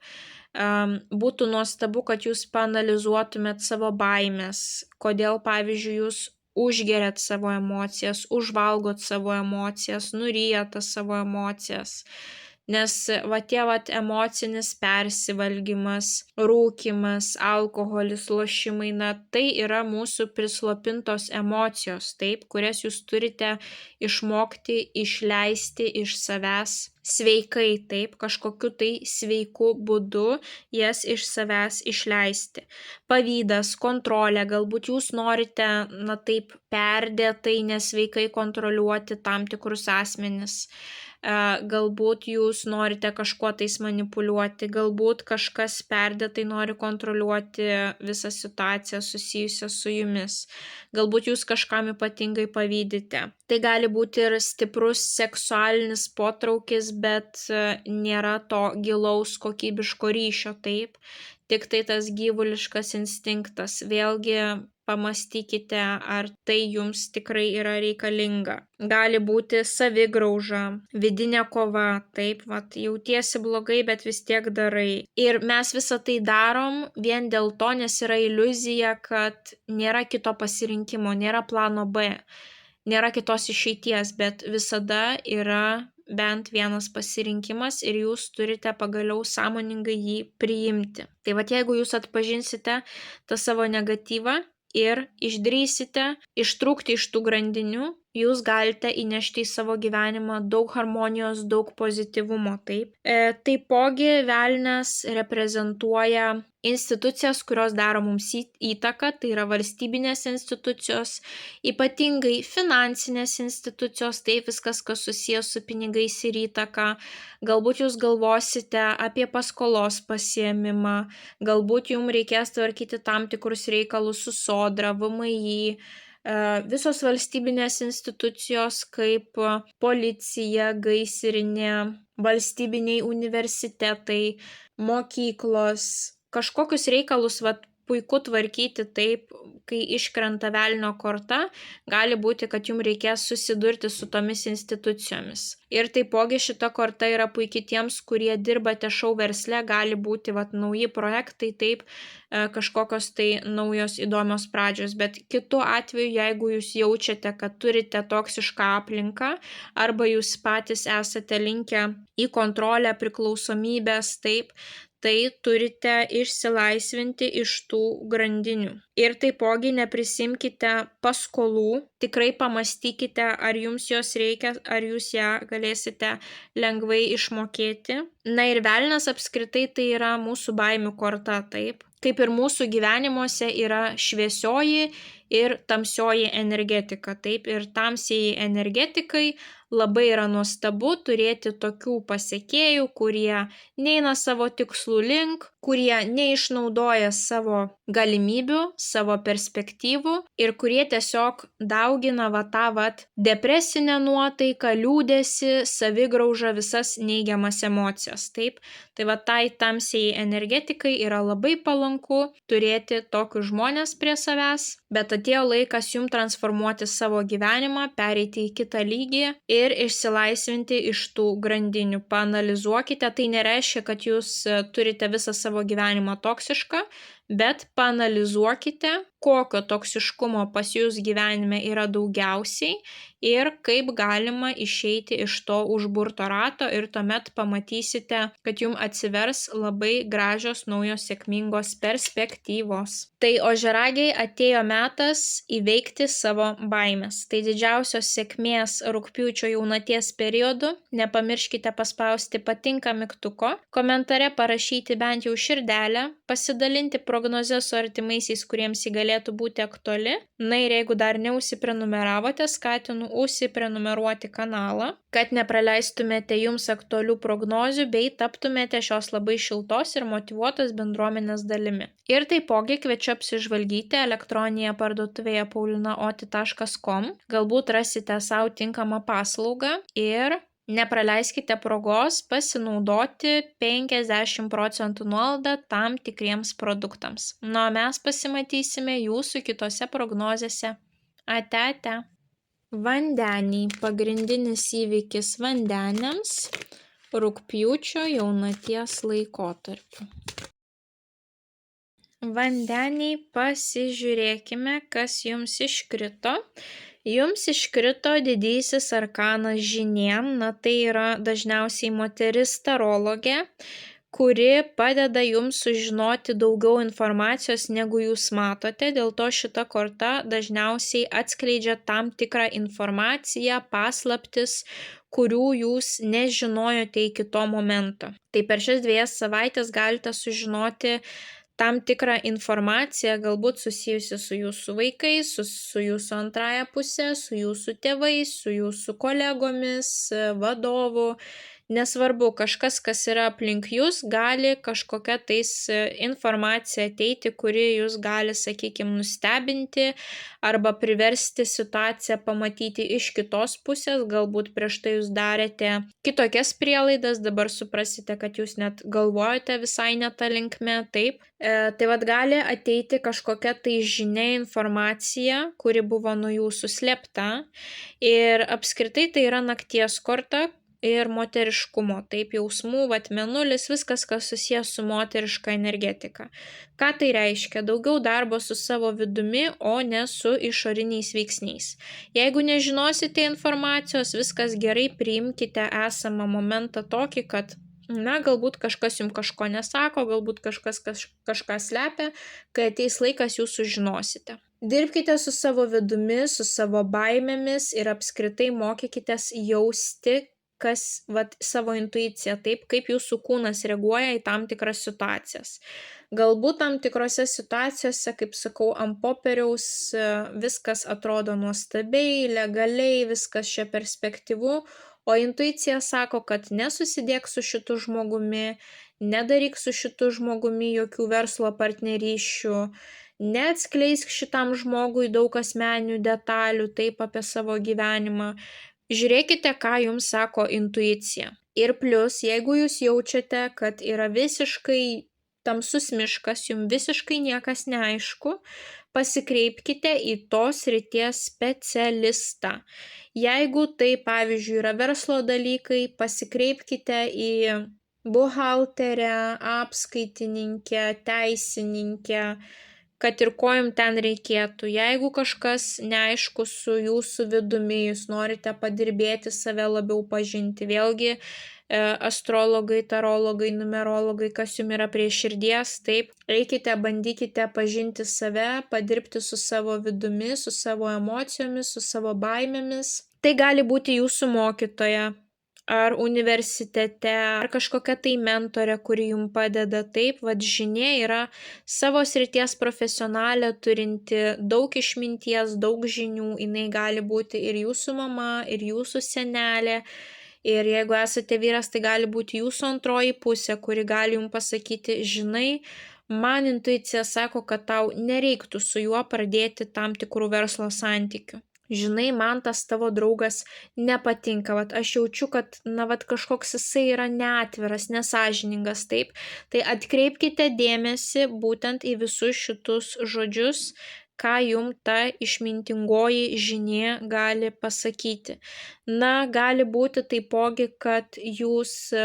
Būtų nuostabu, kad jūs paanalizuotumėt savo baimės, kodėl, pavyzdžiui, jūs užgeriat savo emocijas, užvalgot savo emocijas, nuryjat tas savo emocijas. Nes tie emocinis persivalgymas, rūkymas, alkoholis, lošimai, tai yra mūsų prislopintos emocijos, taip, kurias jūs turite išmokti išleisti iš savęs sveikai, taip, kažkokiu tai sveiku būdu jas iš savęs išleisti. Pavydas, kontrolė, galbūt jūs norite, taip, perdėtai nesveikai kontroliuoti tam tikrus asmenis. Galbūt jūs norite kažkuo tais manipuliuoti, galbūt kažkas perdėtai nori kontroliuoti visą situaciją susijusią su jumis, galbūt jūs kažkam ypatingai pavydite. Tai gali būti ir stiprus seksualinis potraukis, bet nėra to gilaus kokybiško ryšio, taip, tik tai tas gyvuliškas instinktas. Vėlgi pamastykite, ar tai jums tikrai yra reikalinga. Gali būti savigrauža, vidinė kova, taip, jautiesi blogai, bet vis tiek darai. Ir mes visą tai darom vien dėl to, nes yra iliuzija, kad nėra kito pasirinkimo, nėra plano B, nėra kitos išeities, bet visada yra bent vienas pasirinkimas ir jūs turite pagaliau sąmoningai jį priimti. Tai jeigu jūs atpažinsite tą savo negatyvą ir išdrįsite ištrūkti iš tų grandinių, jūs galite įnešti į savo gyvenimą daug harmonijos, daug pozityvumo, taip. Taipogi velnias reprezentuoja institucijas, kurios daro mums įtaką, tai yra valstybinės institucijos, ypatingai finansinės institucijos, taip, viskas, kas susijęs su pinigais ir įtaka. Galbūt jūs galvosite apie paskolos pasiėmimą, galbūt jums reikės tvarkyti tam tikrus reikalus su Sodra, VMI, visos valstybinės institucijos kaip policija, gaisrinė, valstybiniai universitetai, mokyklos, kažkokius reikalus puiku tvarkyti taip, kai iškrenta velnio korta, gali būti, kad jums reikės susidurti su tomis institucijomis. Ir taipogi šita korta yra puikiai tiems, kurie dirbate šou versle, gali būti nauji projektai, taip, kažkokios tai naujos įdomios pradžios, bet kitu atveju, jeigu jūs jaučiate, kad turite toksišką aplinką, arba jūs patys esate linkę į kontrolę, priklausomybės, taip, tai turite išsilaisvinti iš tų grandinių. Ir taipogi neprisimkite paskolų, tikrai pamastykite, ar jums jos reikia, ar jūs ją galėsite lengvai išmokėti. Na ir velnias apskritai tai yra mūsų baimių korta, taip. Kaip ir mūsų gyvenimuose yra šviesioji ir tamsioji energetika, taip, ir tamsieji energetikai labai yra nuostabu turėti tokių pasekėjų, kurie neina savo tikslų link, kurie neišnaudoja savo galimybių, savo perspektyvų ir kurie tiesiog daugina tą depresinę nuotaiką, liūdesį, savigraužą, visas neigiamas emocijas, taip. Tai tai tamsiai energetikai yra labai palanku turėti tokius žmonės prie savęs, bet atėjo laikas jums transformuoti savo gyvenimą, pereiti į kitą lygį ir išsilaisvinti iš tų grandinių. Paanalizuokite, tai nereiškia, kad jūs turite visą savo gyvenimą toksišką, bet paanalizuokite, kokio toksiškumo pas jūs gyvenime yra daugiausiai ir kaip galima išeiti iš to užburto rato ir tuomet pamatysite, kad jums atsivers labai gražios naujos sėkmingos perspektyvos. Tai ožiaragiai, atėjo metas įveikti savo baimes. Tai didžiausios sėkmės rugpjūčio jaunaties periodu. Nepamirškite paspausti patinka mygtuko, komentare parašyti bent jau širdelę, pasidalinti prognozę su artimaisiais, kuriems ji galėtų būti aktuali. Na ir jeigu dar neužsiprenumeravote, skatinu užsiprenumeruoti kanalą, kad nepraleistumėte jums aktualių prognozių bei taptumėte šios labai šiltos ir motyvuotos bendruomenės dalimi. Ir taipogi kviečiu apsižvalgyti elektroninėje parduotuvėje paulinaoti.com. Galbūt rasite savo tinkamą paslaugą ir nepraleiskite progos pasinaudoti 50% nuolaidą tam tikriems produktams. Na, o mes pasimatysime jūsų kitose prognozėse. Ate. Vandeniai. Pagrindinis įvykis vandeniams rugpjūčio jaunaties laikotarpiu. Vandeniai, pasižiūrėkime, kas jums iškrito. Jums iškrito didysis arkanas žynė, tai yra dažniausiai moteris tarologė, kuri padeda jums sužinoti daugiau informacijos, negu jūs matote, dėl to šita korta dažniausiai atskleidžia tam tikrą informaciją, paslaptis, kurių jūs nežinojote iki to momento. Tai per šias 2 savaitės galite sužinoti tam tikrą informaciją, galbūt susijusi su jūsų vaikais, su jūsų antraja pusė, su jūsų tėvais, su jūsų kolegomis, vadovu. Nesvarbu, kažkas, kas yra aplink jūs, gali kažkokia tais informacija ateiti, kuri jūs gali, sakykime, nustebinti arba priversti situaciją pamatyti iš kitos pusės. Galbūt prieš tai jūs darėte kitokias prielaidas, dabar suprasite, kad jūs net galvojate visai ne tą linkmę, taip. Tai vad gali ateiti kažkokia tai žinia, informacija, kuri buvo nuo jūsų slėpta ir apskritai tai yra nakties korta ir moteriškumo, taip, jausmų, mėnulis, viskas, kas susijęs su moteriška energetika. Ką tai reiškia? Daugiau darbo su savo vidumi, o ne su išoriniais veiksniais. Jeigu nežinosite informacijos, viskas gerai, priimkite esamą momentą tokį, kad galbūt kažkas jums kažko nesako, galbūt kažkas kažką slepia, kai ateis laikas jūs sužinosite. Dirbkite su savo vidumi, su savo baimėmis ir apskritai mokykitės jausti, savo intuiciją, taip, kaip jūsų kūnas reaguoja į tam tikras situacijas. Galbūt tam tikrose situacijose, kaip sakau, ant popieriaus viskas atrodo nuostabiai, legaliai, viskas čia perspektyvu, o intuicija sako, kad nesusidėk su šitu žmogumi, nedaryk su šitu žmogumi jokių verslo partnerysčių, neatskleisk šitam žmogui daug asmeninių detalių, taip, apie savo gyvenimą. Žiūrėkite, ką jums sako intuicija. Ir plus, jeigu jūs jaučiate, kad yra visiškai tamsus miškas, jums visiškai niekas neaišku, pasikreipkite į tos srities specialistą. Jeigu tai, pavyzdžiui, yra verslo dalykai, pasikreipkite į buhalterę, apskaitininkę, teisininkę, kad ir ko jums ten reikėtų. Jeigu kažkas neaišku su jūsų vidumi, jūs norite padirbėti save labiau pažinti, vėlgi astrologai, tarologai, numerologai, kas jums yra prie širdies, taip, eikite, bandykite pažinti save, padirbti su savo vidumi, su savo emocijomis, su savo baimėmis. Tai gali būti jūsų mokytoja, ar universitete, ar kažkokia tai mentorė, kuri jums padeda, taip, žinė yra savo srities profesionalė, turinti daug išminties, daug žinių, jinai gali būti ir jūsų mama, ir jūsų senelė, ir jeigu esate vyras, tai gali būti jūsų antroji pusė, kuri gali jums pasakyti, žinai, man intuicija sako, kad tau nereiktų su juo pradėti tam tikrų verslo santykių. Žinai, man tas tavo draugas nepatinka, aš jaučiu, kad, kažkoks jisai yra neatviras, nesąžiningas, taip. Tai atkreipkite dėmesį būtent į visus šitus žodžius, ką jums ta išmintingoji žinė gali pasakyti. Gali būti taipogi, kad jūs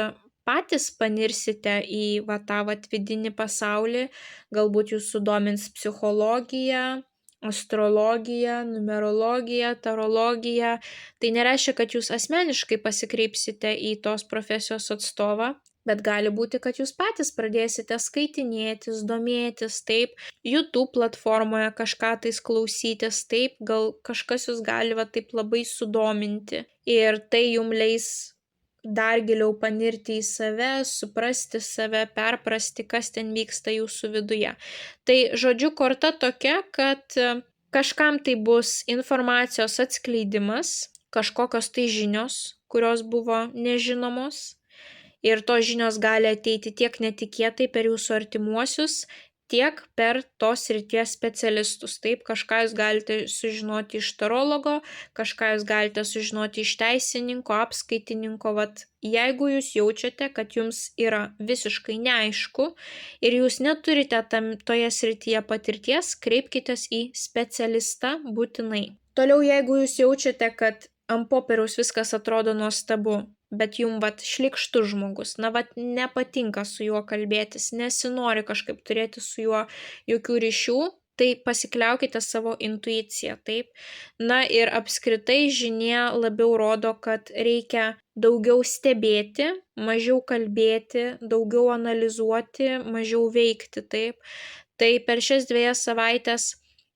patys panirsite į tą vidinį pasaulį, galbūt jūs sudomins psichologija, astrologija, numerologija, tarologija. Tai nereiškia, kad jūs asmeniškai pasikreipsite į tos profesijos atstovą, bet gali būti, kad jūs patys pradėsite skaitinėtis, domėtis, taip, YouTube platformoje kažką tais klausytis, taip, gal kažkas jūs gali taip labai sudominti ir tai jums leis dar giliau panirti į save, suprasti save, perprasti, kas ten vyksta jūsų viduje. Tai žodžiu, korta tokia, kad kažkam tai bus informacijos atskleidimas, kažkokios tai žinios, kurios buvo nežinomos. Ir tos žinios gali ateiti tiek netikėtai per jūsų artimuosius, tiek per tos srities specialistus. Taip, kažką jūs galite sužinoti iš tarologo, kažką jūs galite sužinoti iš teisininko, apskaitininko. Jeigu jūs jaučiate, kad jums yra visiškai neaišku ir jūs neturite toje srityje patirties, kreipkitės į specialistą būtinai. Toliau, jeigu jūs jaučiate, kad ant popieriaus viskas atrodo nuostabu, bet jums šlykštus žmogus, nepatinka su juo kalbėtis, nesinori kažkaip turėti su juo jokių ryšių, tai pasikliaukite savo intuiciją, taip. Ir apskritai žinia labiau rodo, kad reikia daugiau stebėti, mažiau kalbėti, daugiau analizuoti, mažiau veikti, taip. Tai per šias 2 savaitės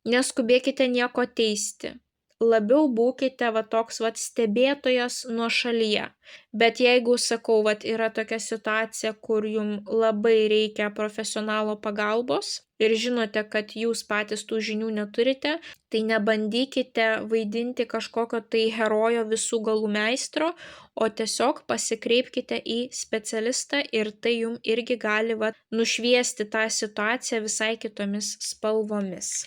neskubėkite nieko teisti. Labiau būkite toks stebėtojas nuošalyje. Bet jeigu, sakau, yra tokia situacija, kur jums labai reikia profesionalo pagalbos ir žinote, kad jūs patys tų žinių neturite, tai nebandykite vaidinti kažkokio tai herojo visų galų meistro, o tiesiog pasikreipkite į specialistą ir tai jums irgi gali nušviesti tą situaciją visai kitomis spalvomis.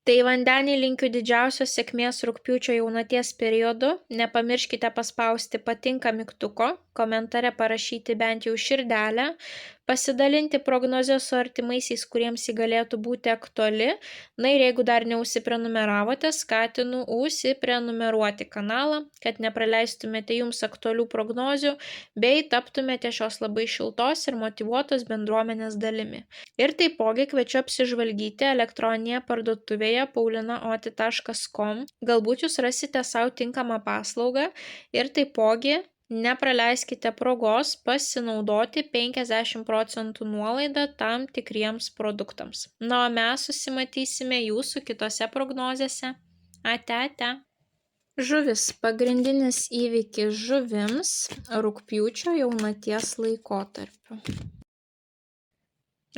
Tai vandeniai linkiu didžiausios sėkmės rugpjūčio jaunaties periodu. Nepamirškite paspausti patinka mygtuko, komentare parašyti bent jau širdelę, pasidalinti prognozę su artimaisiais, kuriems ji galėtų būti aktuali. Ir jeigu dar neužsiprenumeravote, skatinu užsiprenumeruoti kanalą, kad nepraleistumėte jums aktualių prognozių, bei taptumėte šios labai šiltos ir motyvuotos bendruomenės dalimi. Ir taipogi kviečiu apsižvalgyti elektroninėje parduotuvėje paulinaoti.com. Galbūt jūs rasite savo tinkamą paslaugą ir taipogi nepraleiskite progos pasinaudoti 50% nuolaidą tam tikriems produktams. O mes susimatysime jūsų kitose prognozėse. Ate. Žuvis. Pagrindinis įvykis žuvims rugpjūčio jaunaties laikotarpiu.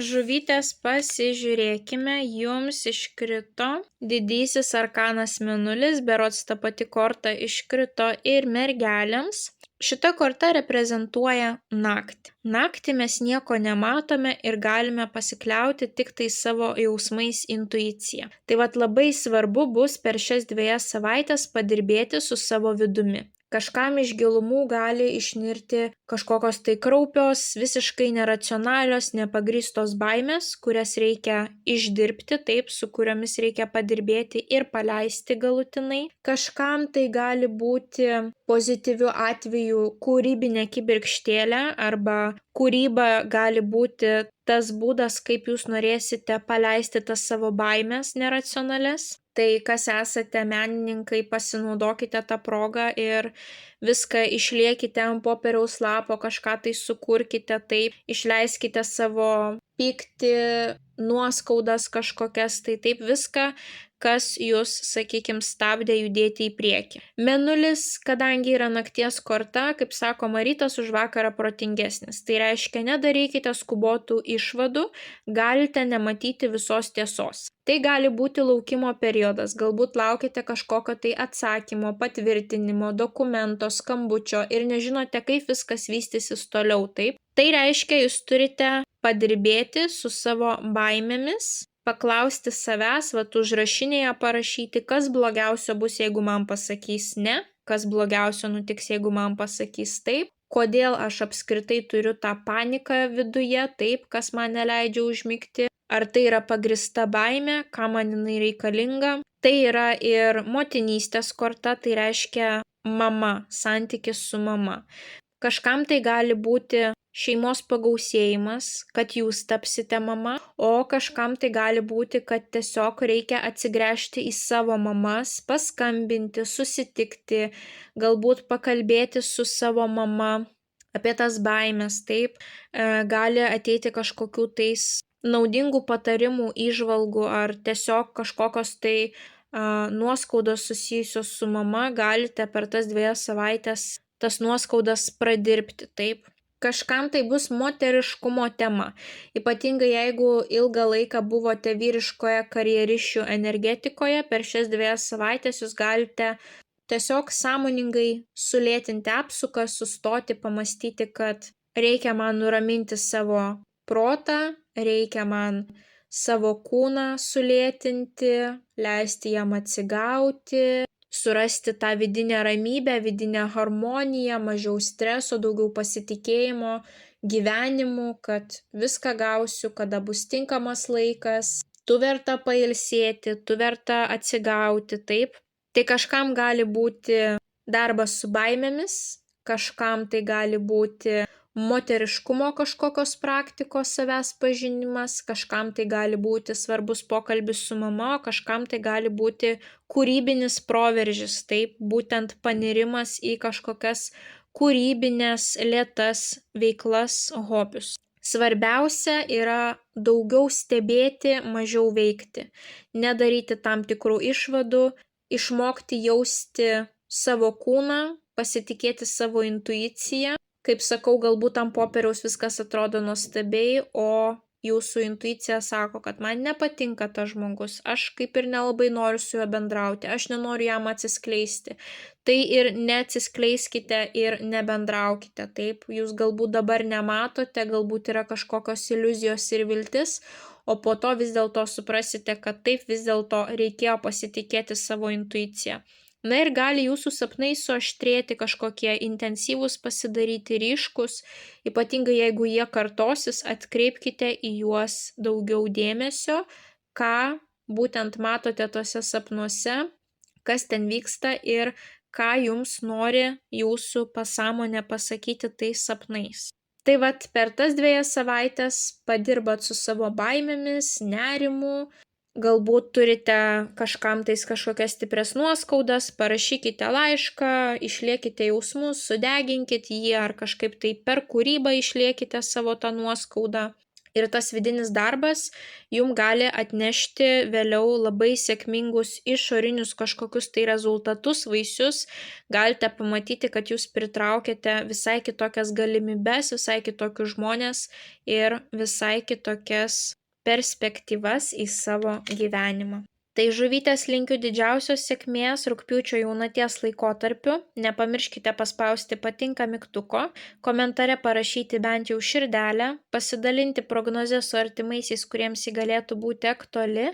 Žuvytės, pasižiūrėkime, jums iškrito didysis arkanas Mėnulis, berods ta pati korta iškrito ir mergelėms. Šita korta reprezentuoja naktį. Naktį mes nieko nematome ir galime pasikliauti tik tai savo jausmais, intuicija. Tai labai svarbu bus per šias 2 savaitės padirbėti su savo vidumi. Kažkam iš gilumų gali išnirti kažkokios tai kraupios, visiškai neracionalios, nepagrįstos baimės, kurias reikia išdirbti, taip, su kuriomis reikia padirbėti ir paleisti galutinai. Kažkam tai gali būti pozityviu atveju kūrybinė kibirkštėlė arba kūryba gali būti tas būdas, kaip jūs norėsite paleisti tas savo baimės neracionales. Tai kas esate menininkai, pasinaudokite tą progą ir viską išliekite ant popieriaus lapo, kažką tai sukurkite, taip, išleiskite savo pyktį, nuoskaudas kažkokias, tai taip viską, kas jūs, sakykime, stabdė judėti į priekį. Mėnulis, kadangi yra nakties korta, kaip sakoma, rytas už vakarą protingesnis. Tai reiškia, nedarykite skubotų išvadų, galite nematyti visos tiesos. Tai gali būti laukimo periodas, galbūt laukite kažkokio tai atsakymo, patvirtinimo, dokumento, skambučio ir nežinote, kaip viskas vystysis toliau, taip. Tai reiškia, jūs turite padirbėti su savo baimėmis, paklausti savęs, užrašinėje parašyti, kas blogiausio bus, jeigu man pasakys ne, kas blogiausio nutiks, jeigu man pasakys taip, kodėl aš apskritai turiu tą paniką viduje, taip, kas man neleidžia užmigti, ar tai yra pagrįsta baimė, kam man jinai reikalinga. Tai yra ir motinystės korta, tai reiškia mama, santykis su mama. Kažkam tai gali būti šeimos pagausėjimas, kad jūs tapsite mama, o kažkam tai gali būti, kad tiesiog reikia atsigręžti į savo mamas, paskambinti, susitikti, galbūt pakalbėti su savo mama apie tas baimės, taip, gali ateiti kažkokių tais naudingų patarimų, įžvalgų ar tiesiog kažkokios tai nuoskaudos susijusios su mama, galite per tas 2 savaitės tas nuoskaudas pradirbti, taip. Kažkam tai bus moteriškumo tema, ypatingai jeigu ilgą laiką buvote vyriškoje karjerišių energetikoje, per šias 2 savaitės jūs galite tiesiog sąmoningai sulėtinti apsuką, sustoti, pamastyti, kad reikia man nuraminti savo protą, reikia man savo kūną sulėtinti, leisti jam atsigauti, surasti tą vidinę ramybę, vidinę harmoniją, mažiau streso, daugiau pasitikėjimo gyvenimu, kad viską gausiu, kada bus tinkamas laikas, tu verta pailsėti, tu verta atsigauti, taip. Tai kažkam gali būti darbas su baimėmis, kažkam tai gali būti moteriškumo kažkokios praktikos savęs pažinimas, kažkam tai gali būti svarbus pokalbis su mama, o kažkam tai gali būti kūrybinis proveržis, taip, būtent panirimas į kažkokias kūrybinės, lėtas veiklas, hobius. Svarbiausia yra daugiau stebėti, mažiau veikti, nedaryti tam tikrų išvadų, išmokti jausti savo kūną, pasitikėti savo intuiciją. Kaip sakau, galbūt ant popieriaus viskas atrodo nuostabiai, o jūsų intuicija sako, kad man nepatinka tas žmogus, aš kaip ir nelabai noriu su juo bendrauti, aš nenoriu jam atsiskleisti. Tai ir neatsiskleiskite ir nebendraukite, taip, jūs galbūt dabar nematote, galbūt yra kažkokios iliuzijos ir viltis, o po to vis dėlto suprasite, kad taip vis dėlto reikėjo pasitikėti savo intuiciją. Na ir gali jūsų sapnai suaštrėti, kažkokie intensyvūs pasidaryti, ryškus, ypatingai jeigu jie kartosis, atkreipkite į juos daugiau dėmesio, ką būtent matote tose sapnuose, kas ten vyksta ir ką jums nori jūsų pasąmonė pasakyti tais sapnais. Tai vat per tas 2 savaitės padirbat su savo baimėmis, nerimu, galbūt turite kažkam tais kažkokias stiprias nuoskaudas, parašykite laišką, išliekite jausmus, sudeginkite jį ar kažkaip tai per kūrybą išliekite savo tą nuoskaudą. Ir tas vidinis darbas jums gali atnešti vėliau labai sėkmingus išorinius kažkokius tai rezultatus, vaisius. Galite pamatyti, kad jūs pritraukėte visai kitokias galimybes, visai kitokius žmonės ir visai kitokias perspektyvas į savo gyvenimą. Tai žuvytės linkiu didžiausios sėkmės rugpjūčio jaunaties laikotarpiu. Nepamirškite paspausti patinka mygtuko, komentare parašyti bent jau širdelę, pasidalinti prognozę su artimaisiais, kuriems ji galėtų būti aktuali.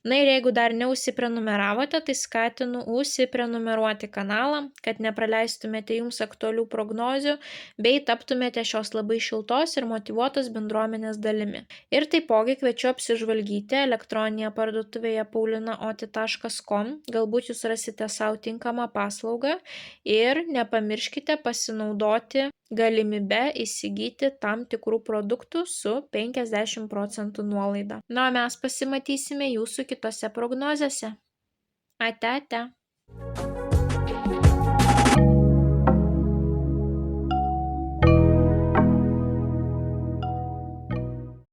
Na ir jeigu dar neužsiprenumeravote, tai skatinu užsiprenumeruoti kanalą, kad nepraleistumėte jums aktualių prognozių, bei taptumėte šios labai šiltos ir motyvuotos bendruomenės dalimi. Ir taipogi kviečiu apsižvalgyti elektroninėje parduotuvėje paulinaoti.com, galbūt jūs rasite savo tinkamą paslaugą ir nepamirškite pasinaudoti galimybę įsigyti tam tikrų produktų su 50% nuolaida. Na, o mes pasimatysime jūsų kitose prognozėse. Ate, ate.